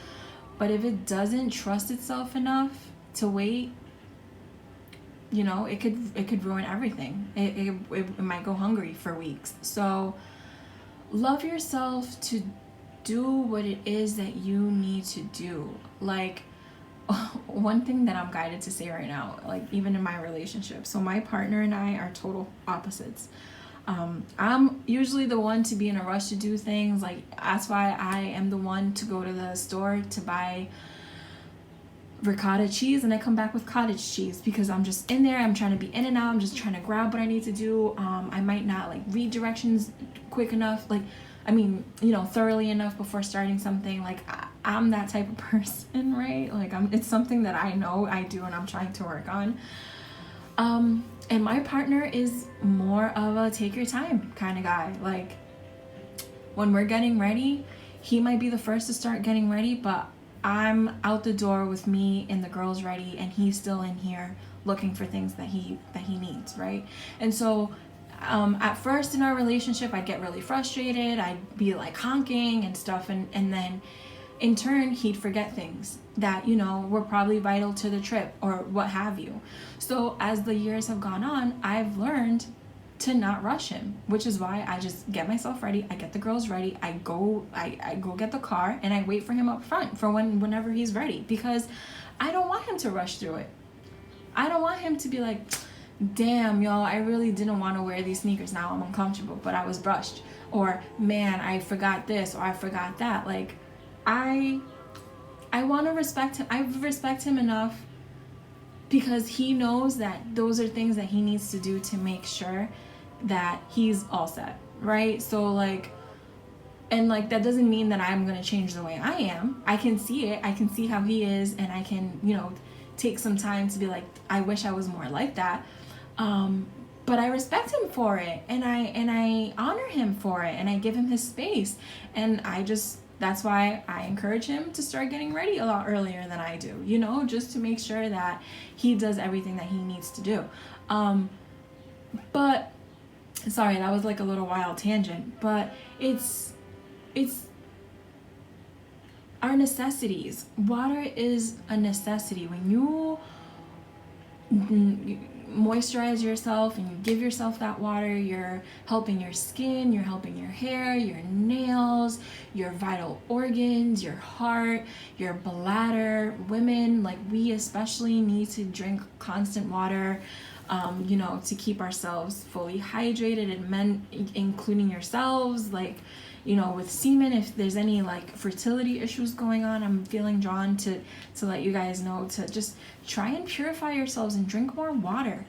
But if it doesn't trust itself enough to wait, you know, it could ruin everything. It might go hungry for weeks. So love yourself to do what it is that you need to do. Like, one thing that I'm guided to say right now, like, even in my relationship, so my partner and I are total opposites. I'm usually the one to be in a rush to do things. Like, that's why I am the one to go to the store to buy ricotta cheese, and I come back with cottage cheese, because I'm just in there, I'm trying to be in and out, I'm just trying to grab what I need to do. I might not like read directions quick enough, like, I mean, you know, thoroughly enough before starting something. Like, I'm that type of person, right? Like, it's something that I know I do and I'm trying to work on. And my partner is more of a take your time kind of guy. Like, when we're getting ready, he might be the first to start getting ready, but I'm out the door with me and the girls ready, and he's still in here looking for things that he needs, right? And so at first in our relationship, I'd get really frustrated. I'd be like honking and stuff, and then in turn he'd forget things that, you know, were probably vital to the trip or what have you. So as the years have gone on, I've learned to not rush him, which is why I just get myself ready. I get the girls ready. I go get the car, and I wait for him up front for whenever he's ready, because I don't want him to rush through it. I don't want him to be like, damn, yo, I really didn't want to wear these sneakers. Now I'm uncomfortable, but I was rushed. Or, man, I forgot this, or I forgot that. Like, I want to respect him. I respect him enough because he knows that those are things that he needs to do to make sure that he's all set, right? So like, and like, that doesn't mean that I'm going to change the way I am. I can see it. I can see how he is, and I can, you know, take some time to be like, I wish I was more like that. But I respect him for it, and I honor him for it, and I give him his space. And that's why I encourage him to start getting ready a lot earlier than I do, you know, just to make sure that he does everything that he needs to do. But sorry, that was like a little wild tangent, but it's our necessities. Water is a necessity. When you moisturize yourself and you give yourself that water, you're helping your skin, you're helping your hair, your nails, your vital organs, your heart, your bladder. Women, like, we especially need to drink constant water, you know, to keep ourselves fully hydrated. And men, including yourselves, like, you know, with semen, if there's any like fertility issues going on, I'm feeling drawn to let you guys know to just try and purify yourselves and drink more water.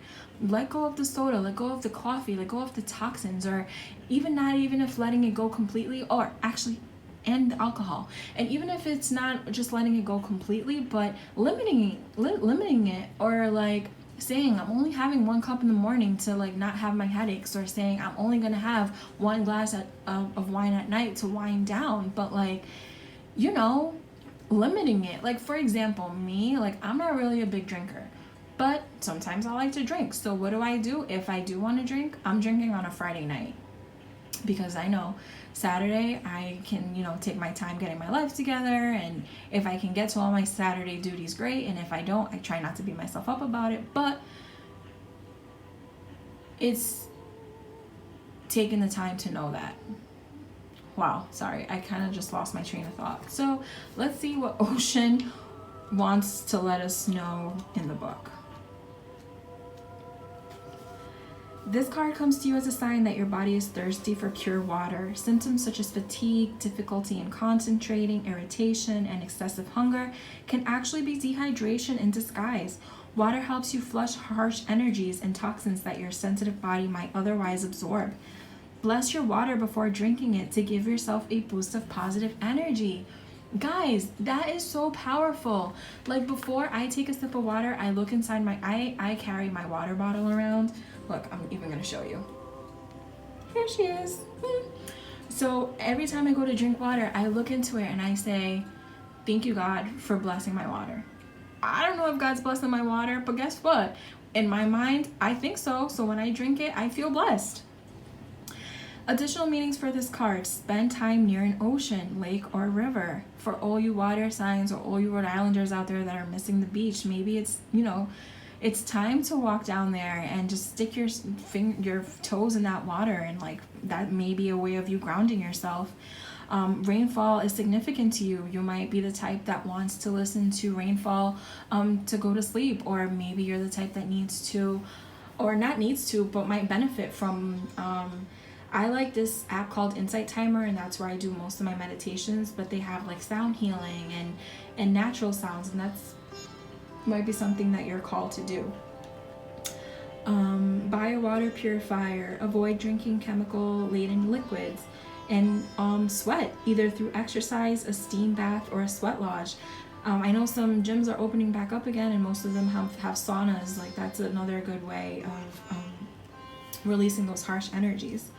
Let go of the soda, let go of the coffee, let go of the toxins, or even if letting it go completely, or actually, and the alcohol. And even if it's not just letting it go completely, but limiting it, or like saying I'm only having 1 cup in the morning to like not have my headaches, or saying I'm only gonna have 1 glass of wine at night to wind down, but like, you know, limiting it. Like, for example, me, like, I'm not really a big drinker, but sometimes I like to drink. So what do? If I do want to drink, I'm drinking on a Friday night, because I know Saturday I can, you know, take my time getting my life together, and if I can get to all my Saturday duties, great, and if I don't, I try not to beat myself up about it. But it's taking the time to know that. Wow, sorry, I kind of just lost my train of thought. So let's see what Oshun wants to let us know in the book. This card comes to you as a sign that your body is thirsty for pure water. Symptoms such as fatigue, difficulty in concentrating, irritation, and excessive hunger can actually be dehydration in disguise. Water helps you flush harsh energies and toxins that your sensitive body might otherwise absorb. Bless your water before drinking it to give yourself a boost of positive energy. Guys, that is so powerful. Like, before I take a sip of water, I look inside I carry my water bottle around. Look, I'm even gonna show you. Here she is. So every time I go to drink water, I look into it and I say, thank you, God, for blessing my water. I don't know if God's blessing my water, but guess what? In my mind, I think so. So when I drink it, I feel blessed. Additional meanings for this card: spend time near an ocean, lake, or river. For all you water signs or all you Rhode Islanders out there that are missing the beach, maybe it's, you know, it's time to walk down there and just stick your toes in that water, and like, that may be a way of you grounding yourself. Rainfall is significant to you. You might be the type that wants to listen to rainfall to go to sleep, or maybe you're the type that needs to, or not needs to, but might benefit from I like this app called Insight Timer, and that's where I do most of my meditations, but they have like sound healing and natural sounds, and that's might be something that you're called to do. Buy a water purifier. Avoid drinking chemical-laden liquids, and sweat, either through exercise, a steam bath, or a sweat lodge. I know some gyms are opening back up again, and most of them have saunas. Like, that's another good way of releasing those harsh energies.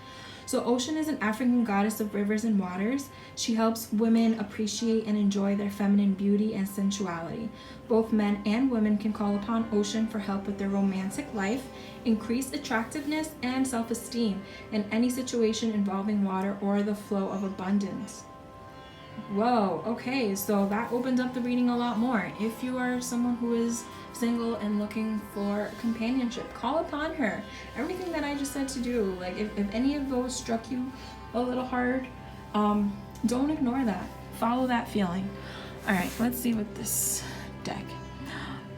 So Oshun is an African goddess of rivers and waters. She helps women appreciate and enjoy their feminine beauty and sensuality. Both men and women can call upon Oshun for help with their romantic life, increased attractiveness, and self-esteem in any situation involving water or the flow of abundance. Whoa, okay, so that opened up the reading a lot more. If you are someone who is single and looking for companionship, call upon her. Everything that I just said to do, like if any of those struck you a little hard, don't ignore that. Follow that feeling. All right, let's see what this deck.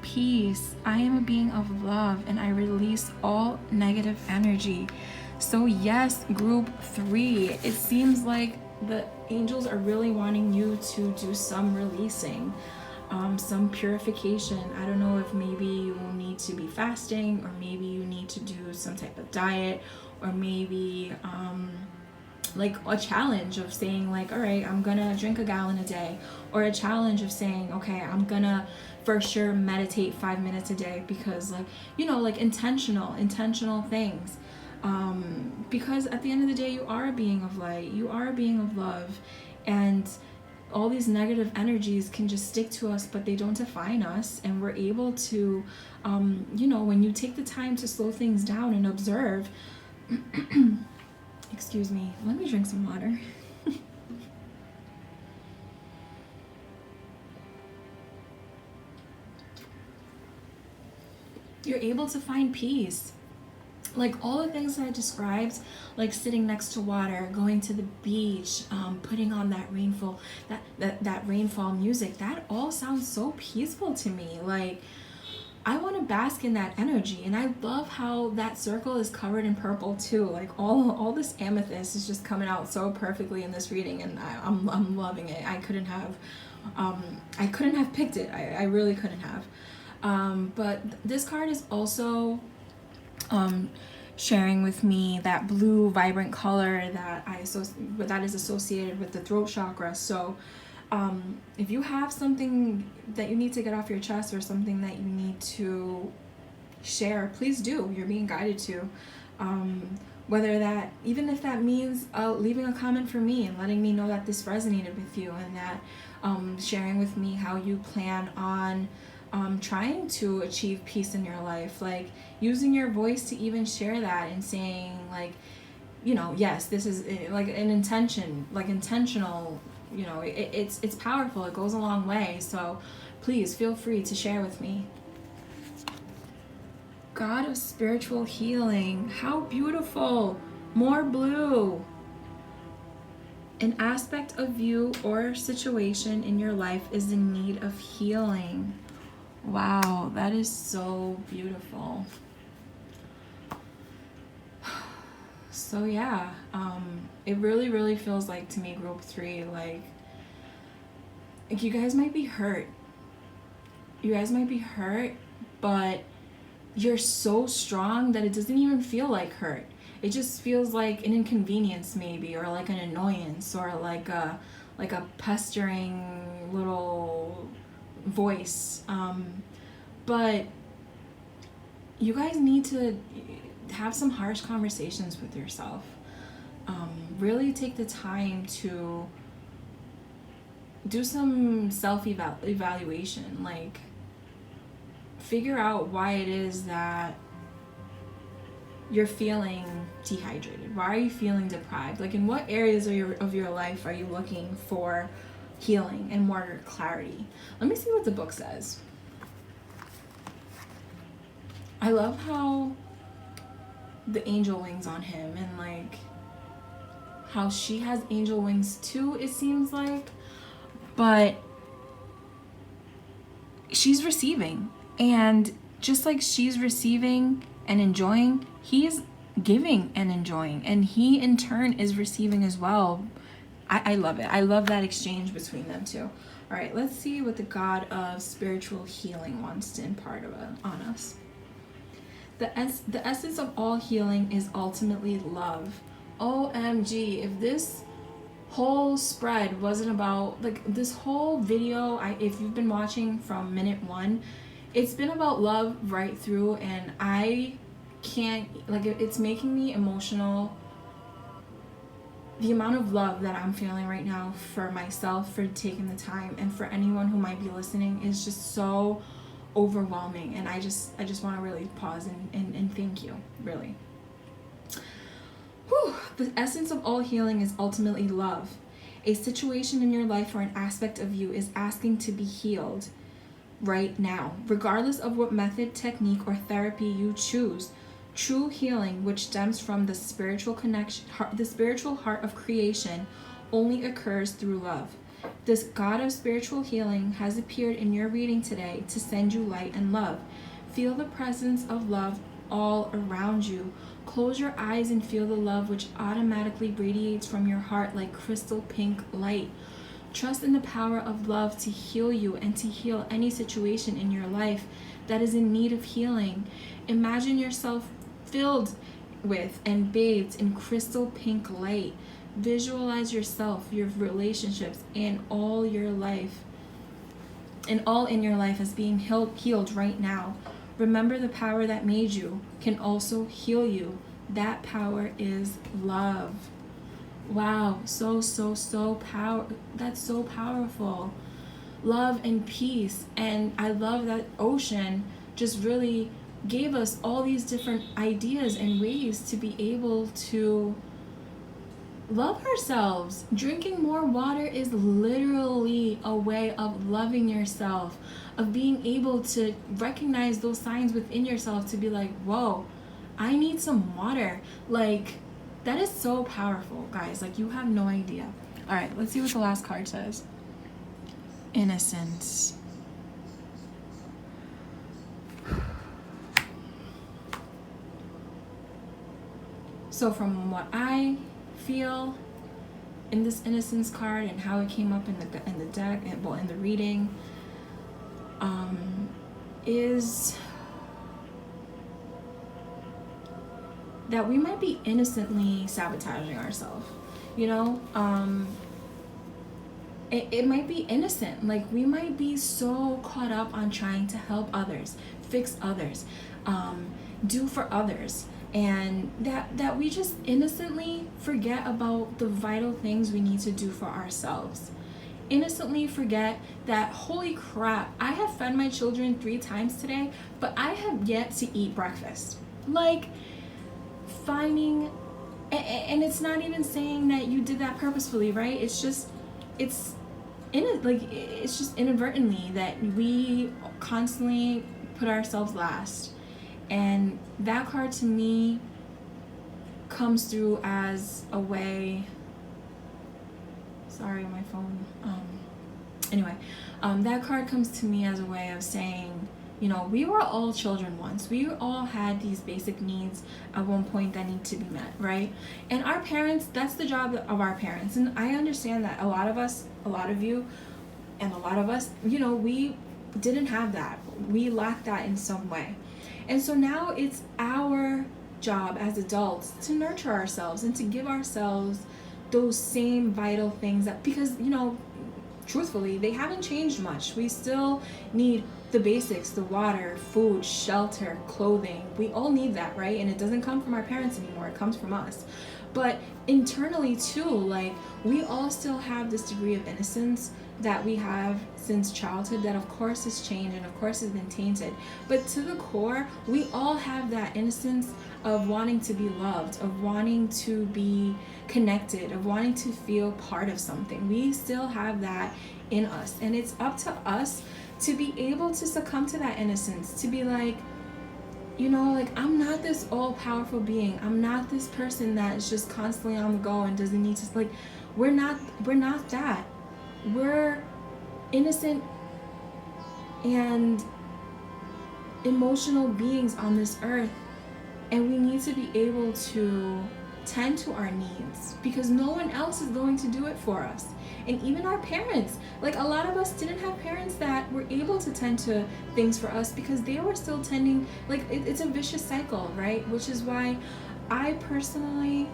Peace. I am a being of love and I release all negative energy. So yes, group 3, it seems like the angels are really wanting you to do some releasing, some purification. I don't know if maybe you need to be fasting, or maybe you need to do some type of diet, or maybe like a challenge of saying like, all right, I'm gonna drink a gallon a day, or a challenge of saying, okay, I'm gonna for sure meditate 5 minutes a day, because like, you know, like intentional things. Because at the end of the day, you are a being of light, you are a being of love, and all these negative energies can just stick to us, but they don't define us. And we're able to, you know, when you take the time to slow things down and observe, excuse me, let me drink some water. You're able to find peace. Like all the things that I described, like sitting next to water, going to the beach, putting on that rainfall music, that all sounds so peaceful to me. Like I want to bask in that energy. And I love how that circle is covered in purple too. Like all this amethyst is just coming out so perfectly in this reading, and I'm loving it. I couldn't have picked it. I really couldn't have. But this card is also sharing with me that blue vibrant color that that is associated with the throat chakra. So if you have something that you need to get off your chest, or something that you need to share, please do. You're being guided to. Whether that, even if that means leaving a comment for me and letting me know that this resonated with you, and that sharing with me how you plan on trying to achieve peace in your life, like using your voice to even share that, and saying like, you know, yes, this is like an intention, like intentional, you know, it's powerful. It goes a long way. So please feel free to share with me. God of spiritual healing. How beautiful. More blue. An aspect of you or situation in your life is in need of healing. Wow, that is so beautiful. So yeah, it really feels like to me, group 3, like you guys might be hurt. You guys might be hurt, but you're so strong that it doesn't even feel like hurt. It just feels like an inconvenience maybe, or like an annoyance, or like a pestering little voice. But you guys need to have some harsh conversations with yourself. Really take the time to do some self-evaluation. Like figure out why it is that you're feeling dehydrated. Why are you feeling deprived? Like in what areas of your life are you looking for healing and more clarity? Let me see what the book says. I love how the angel wings on him, and like how she has angel wings too, it seems like, but she's receiving, and just like she's receiving and enjoying, he's giving and enjoying, and he in turn is receiving as well. I love it. I love that exchange between them two. All right, let's see what the God of spiritual healing wants to impart on us. The essence of all healing is ultimately love. OMG, if this whole spread wasn't about, like this whole video, if you've been watching from minute 1, it's been about love right through, and I can't, like it's making me emotional the amount of love that I'm feeling right now for myself, for taking the time, and for anyone who might be listening is just so overwhelming. And I just want to really pause and thank you, really. Whew. The essence of all healing is ultimately love. A situation in your life or an aspect of you is asking to be healed right now, regardless of what method, technique, or therapy you choose. True healing, which stems from the spiritual connection, the spiritual heart of creation, only occurs through love. This God of spiritual healing has appeared in your reading today to send you light and love. Feel the presence of love all around you. Close your eyes and feel the love which automatically radiates from your heart like crystal pink light. Trust in the power of love to heal you and to heal any situation in your life that is in need of healing. Imagine yourself filled with and bathed in crystal pink light. Visualize yourself, your relationships, and all in your life as being healed right now. Remember, the power that made you can also heal you. That power is love. Wow, that's so powerful. Love and peace. And I love that Oshun just really gave us all these different ideas and ways to be able to love ourselves. Drinking more water is literally a way of loving yourself, of being able to recognize those signs within yourself, to be like, whoa, I need some water. Like, that is so powerful, guys. Like, you have no idea. All right, let's see what the last card says. Innocence. So from what I feel in this innocence card and how it came up in the deck, and well, in the reading, is that we might be innocently sabotaging ourselves. You know, it might be innocent. Like, we might be so caught up on trying to help others, fix others, do for others, and that we just innocently forget about the vital things we need to do for ourselves. Innocently forget that, holy crap, I have fed my children 3 times today, but I have yet to eat breakfast. Like, finding, and it's not even saying that you did that purposefully, right? It's just inadvertently that we constantly put ourselves last. And that card to me comes through as a way, sorry, my phone, that card comes to me as a way of saying, you know, we were all children once. We all had these basic needs at one point that need to be met, right? And our parents, that's the job of our parents. And I understand that a lot of us, a lot of you, and a lot of us, you know, we didn't have that. We lacked that in some way. And so now it's our job as adults to nurture ourselves and to give ourselves those same vital things that, because, you know, truthfully, they haven't changed much. We still need the basics, the water, food, shelter, clothing. We all need that, right? And it doesn't come from our parents anymore. It comes from us. But internally too, like, we all still have this degree of innocence that we have since childhood that of course has changed and of course has been tainted. But to the core, we all have that innocence of wanting to be loved, of wanting to be connected, of wanting to feel part of something. We still have that in us. And it's up to us to be able to succumb to that innocence, to be like, you know, like, I'm not this all-powerful being. I'm not this person that is just constantly on the go and doesn't need to, like, we're not that. We're innocent and emotional beings on this earth, and we need to be able to tend to our needs because no one else is going to do it for us. And even our parents, like, a lot of us didn't have parents that were able to tend to things for us because they were still tending, like, it's a vicious cycle, right? Which is why I personally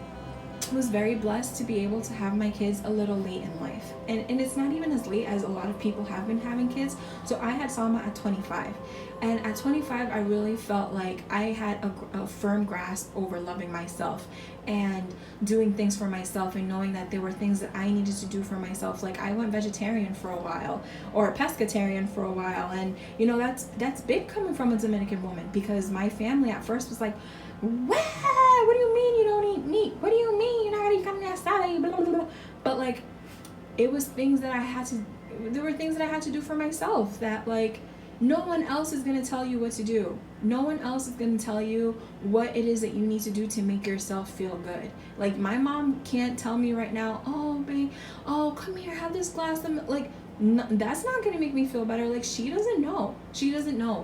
was very blessed to be able to have my kids a little late in life. And it's not even as late as a lot of people have been having kids. So I had Salma at 25. And at 25, I really felt like I had a firm grasp over loving myself and doing things for myself, and knowing that there were things that I needed to do for myself. Like I went vegetarian for a while, or pescatarian for a while. And you know, that's big coming from a Dominican woman, because my family at first was like, what do you mean you don't eat meat? What do you mean you're not gonna eat carne asada? Blah, blah, blah. But like, it was things that there were things that I had to do for myself, that like, no one else is gonna tell you what to do. No one else is gonna tell you what it is that you need to do to make yourself feel good. Like my mom can't tell me right now, oh babe, oh come here, have this glass of milk. Like, no, that's not gonna make me feel better. Like she doesn't know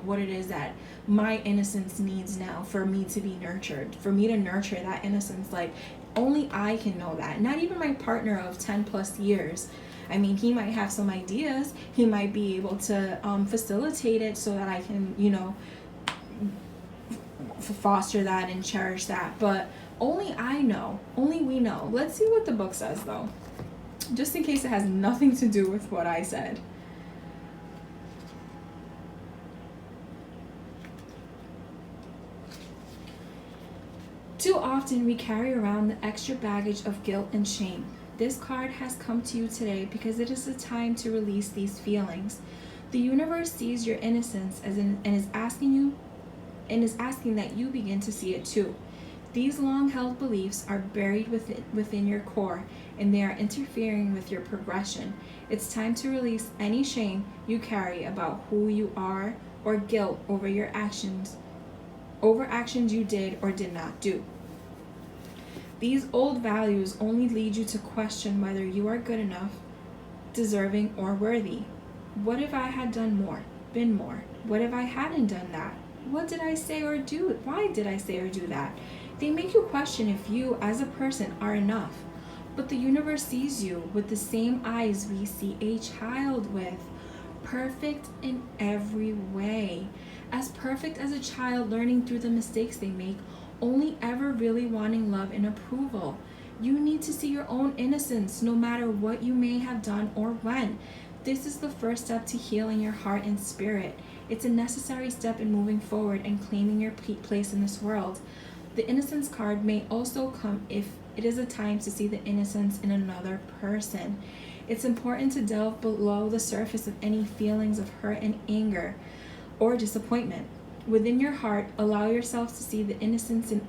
what it is that my innocence needs now for me to be nurtured, for me to nurture that innocence. Like only I can know that, not even my partner of 10 plus years. I mean, he might have some ideas, he might be able to facilitate it so that I can, you know, foster that and cherish that, but only I know, only we know. Let's see what the book says though, just in case it has nothing to do with what I said. Too often we carry around the extra baggage of guilt and shame. This card has come to you today because it is a time to release these feelings. The universe sees your innocence and is asking that you begin to see it too. These long-held beliefs are buried within your core, and they are interfering with your progression. It's time to release any shame you carry about who you are, or guilt over actions you did or did not do. These old values only lead you to question whether you are good enough, deserving, or worthy. What if I had done more, been more? What if I hadn't done that? What did I say or do? Why did I say or do that? They make you question if you, as a person, are enough. But the universe sees you with the same eyes we see a child with. Perfect in every way. As perfect as a child learning through the mistakes they make, only ever really wanting love and approval. You need to see your own innocence, no matter what you may have done or when. This is the first step to healing your heart and spirit. It's a necessary step in moving forward and claiming your place in this world. The innocence card may also come if it is a time to see the innocence in another person. It's important to delve below the surface of any feelings of hurt and anger or disappointment. Within your heart, allow yourself to see the innocence in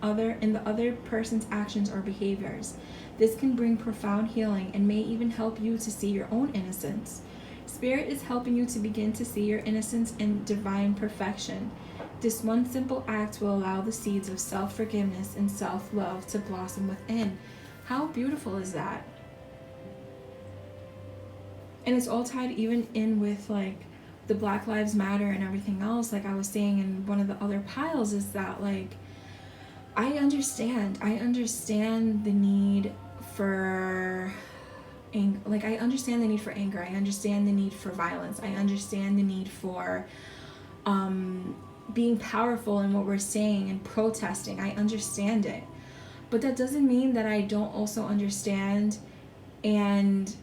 the other person's actions or behaviors. This can bring profound healing and may even help you to see your own innocence. Spirit is helping you to begin to see your innocence in divine perfection. This one simple act will allow the seeds of self-forgiveness and self-love to blossom within. How beautiful is that? And it's all tied even in with like the Black Lives Matter and everything else. Like I was saying in one of the other piles, is that like I understand the need for I understand the need for anger. I understand the need for violence. I understand the need for being powerful in what we're saying and protesting. I understand it. But that doesn't mean that I don't also understand and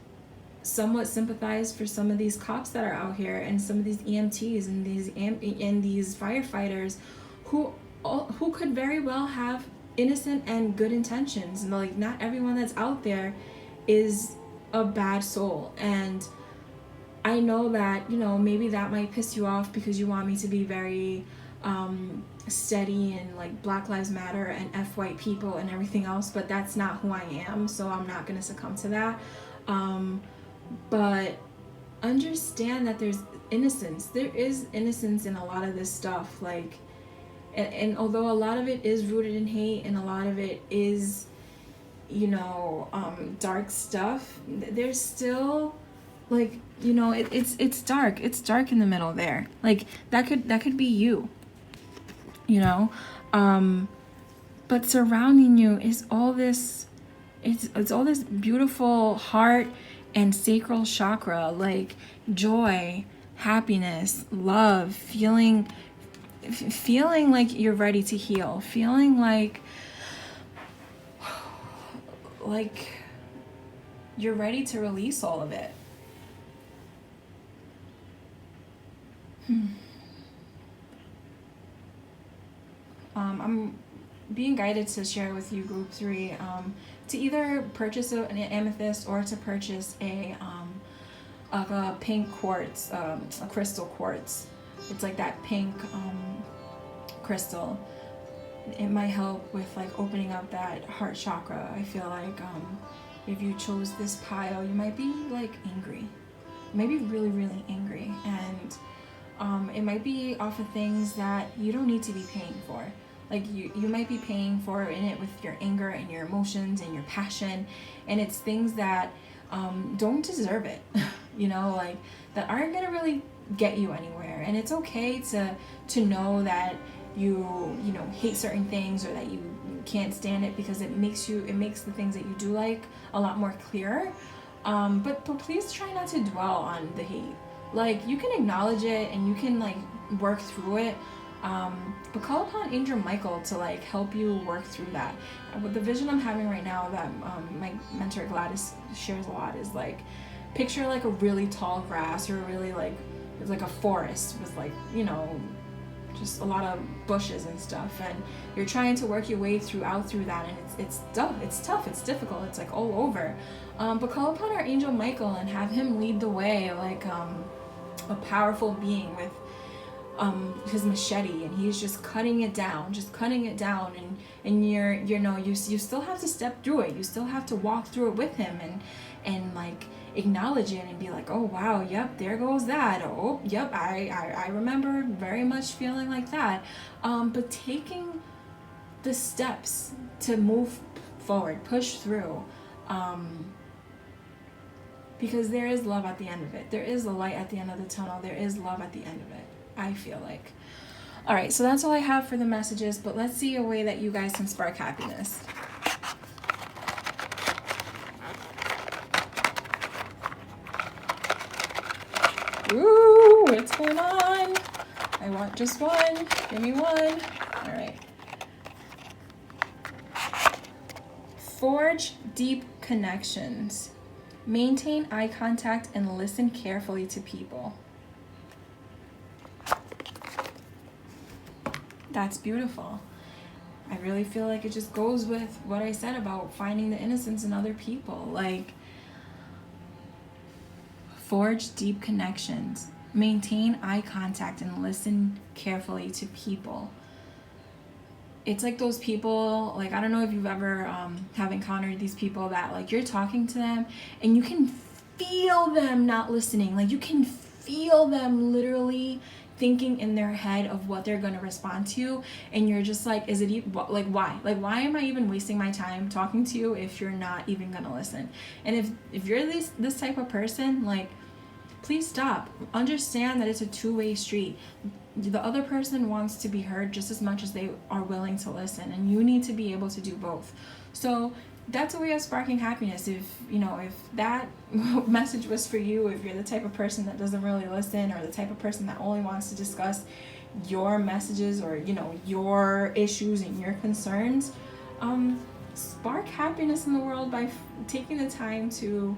somewhat sympathize for some of these cops that are out here, and some of these EMTs and these firefighters who could very well have innocent and good intentions. And like, not everyone that's out there is a bad soul. And I know that, you know, maybe that might piss you off because you want me to be very steady and like Black Lives Matter and F white people and everything else, but that's not who I am, so I'm not going to succumb to that. But understand that there's innocence. There is innocence in a lot of this stuff. Like, and although a lot of it is rooted in hate and a lot of it is, you know, dark stuff, there's still like, you know, it's dark. It's dark in the middle there. Like that could be you, you know, but surrounding you is all this, it's all this beautiful heart and sacral chakra, like joy, happiness, love, feeling like you're ready to heal, feeling like like you're ready to release all of it. I'm being guided to share with you, group 3, to either purchase an amethyst or to purchase a pink quartz, a crystal quartz. It's like that pink crystal. It might help with like opening up that heart chakra. I feel like if you chose this pile, you might be like angry. You might be really, really angry, and it might be off of things that you don't need to be paying for. Like you might be paying for in it with your anger and your emotions and your passion, and it's things that don't deserve it, you know, like that aren't gonna really get you anywhere. And it's okay to know that you know, hate certain things, or that you can't stand it, because it makes the things that you do like a lot more clearer. But please try not to dwell on the hate. Like, you can acknowledge it and you can like work through it. But call upon Angel Michael to like help you work through that. With the vision I'm having right now that my mentor Gladys shares a lot is like, picture like a really tall grass, or really like it's like a forest with like, you know, just a lot of bushes and stuff, and you're trying to work your way through that, and it's tough, it's difficult, it's like all over. But call upon our Angel Michael and have him lead the way, like a powerful being with his machete, and he's just cutting it down, and you still have to step through it, you still have to walk through it with him, and like acknowledge it and be like, oh wow, yep, there goes that, oh yep, I remember very much feeling like that. But taking the steps to move forward, push through, because there is love at the end of it. There is a light at the end of the tunnel. There is love at the end of it, I feel like. All right, so that's all I have for the messages, but let's see a way that you guys can spark happiness. Ooh, what's going on? I want just one. Give me one. All right. Forge deep connections. Maintain eye contact and listen carefully to people. That's beautiful. I really feel like it just goes with what I said about finding the innocence in other people. Like, forge deep connections, maintain eye contact, and listen carefully to people. It's like those people, like, I don't know if you've ever have encountered these people that like you're talking to them and you can feel them not listening. Like, you can feel them literally thinking in their head of what they're going to respond to you, and you're just like, is it like, why? Like, why am I even wasting my time talking to you if you're not even going to listen? And if you're this type of person, like, please stop. Understand that it's a two-way street. The other person wants to be heard just as much as they are willing to listen, and you need to be able to do both. So that's a way of sparking happiness. If that message was for you, if you're the type of person that doesn't really listen, or the type of person that only wants to discuss your messages, or your issues and your concerns, spark happiness in the world by taking the time to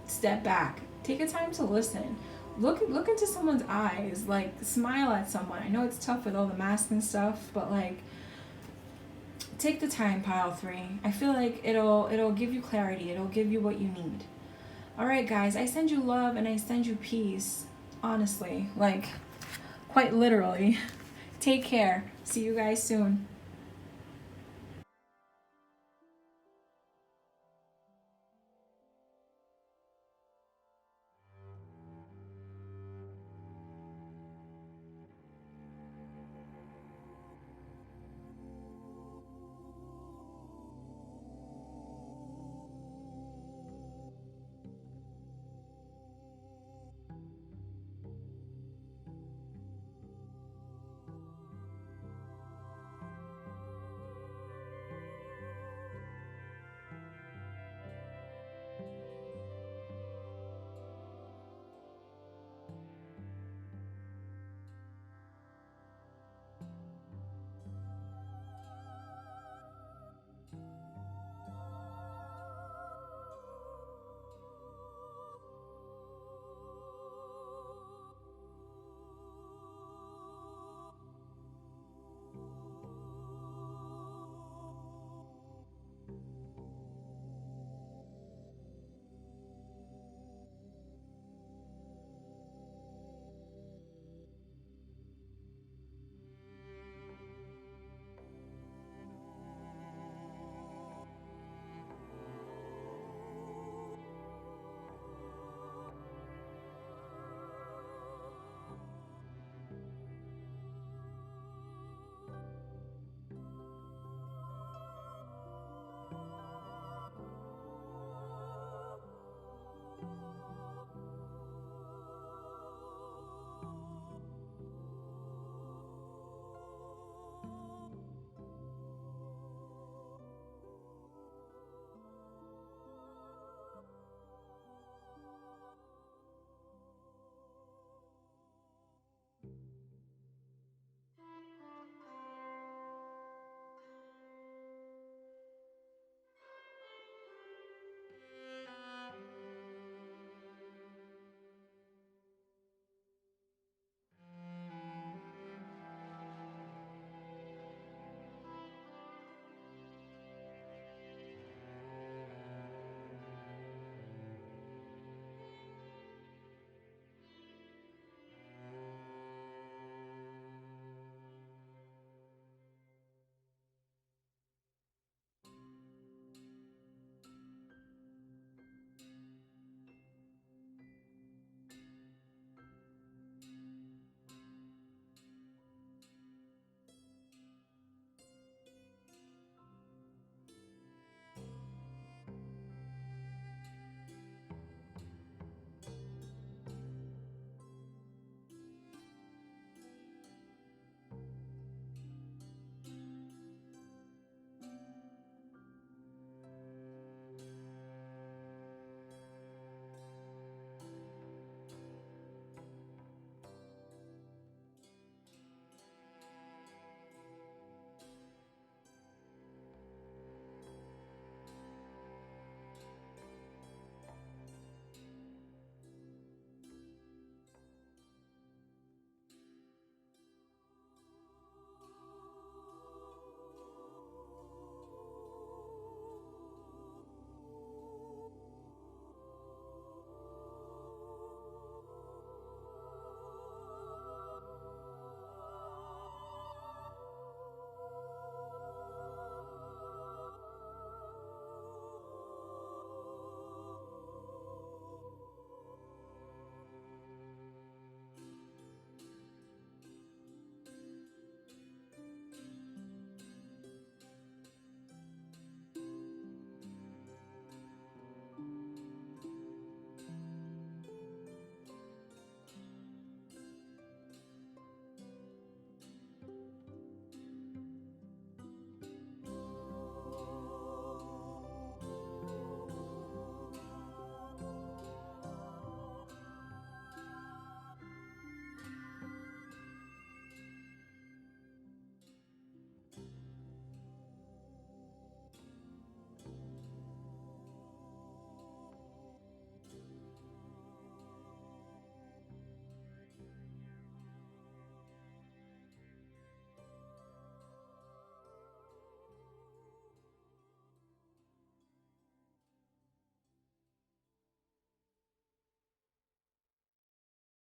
step back. Take the time to listen. Look into someone's eyes. Like, smile at someone. I know it's tough with all the masks and stuff, but like, take the time, pile 3. I feel like it'll give you clarity. It'll give you what you need. All right, guys, I send you love and I send you peace. Honestly, like, quite literally. Take care. See you guys soon.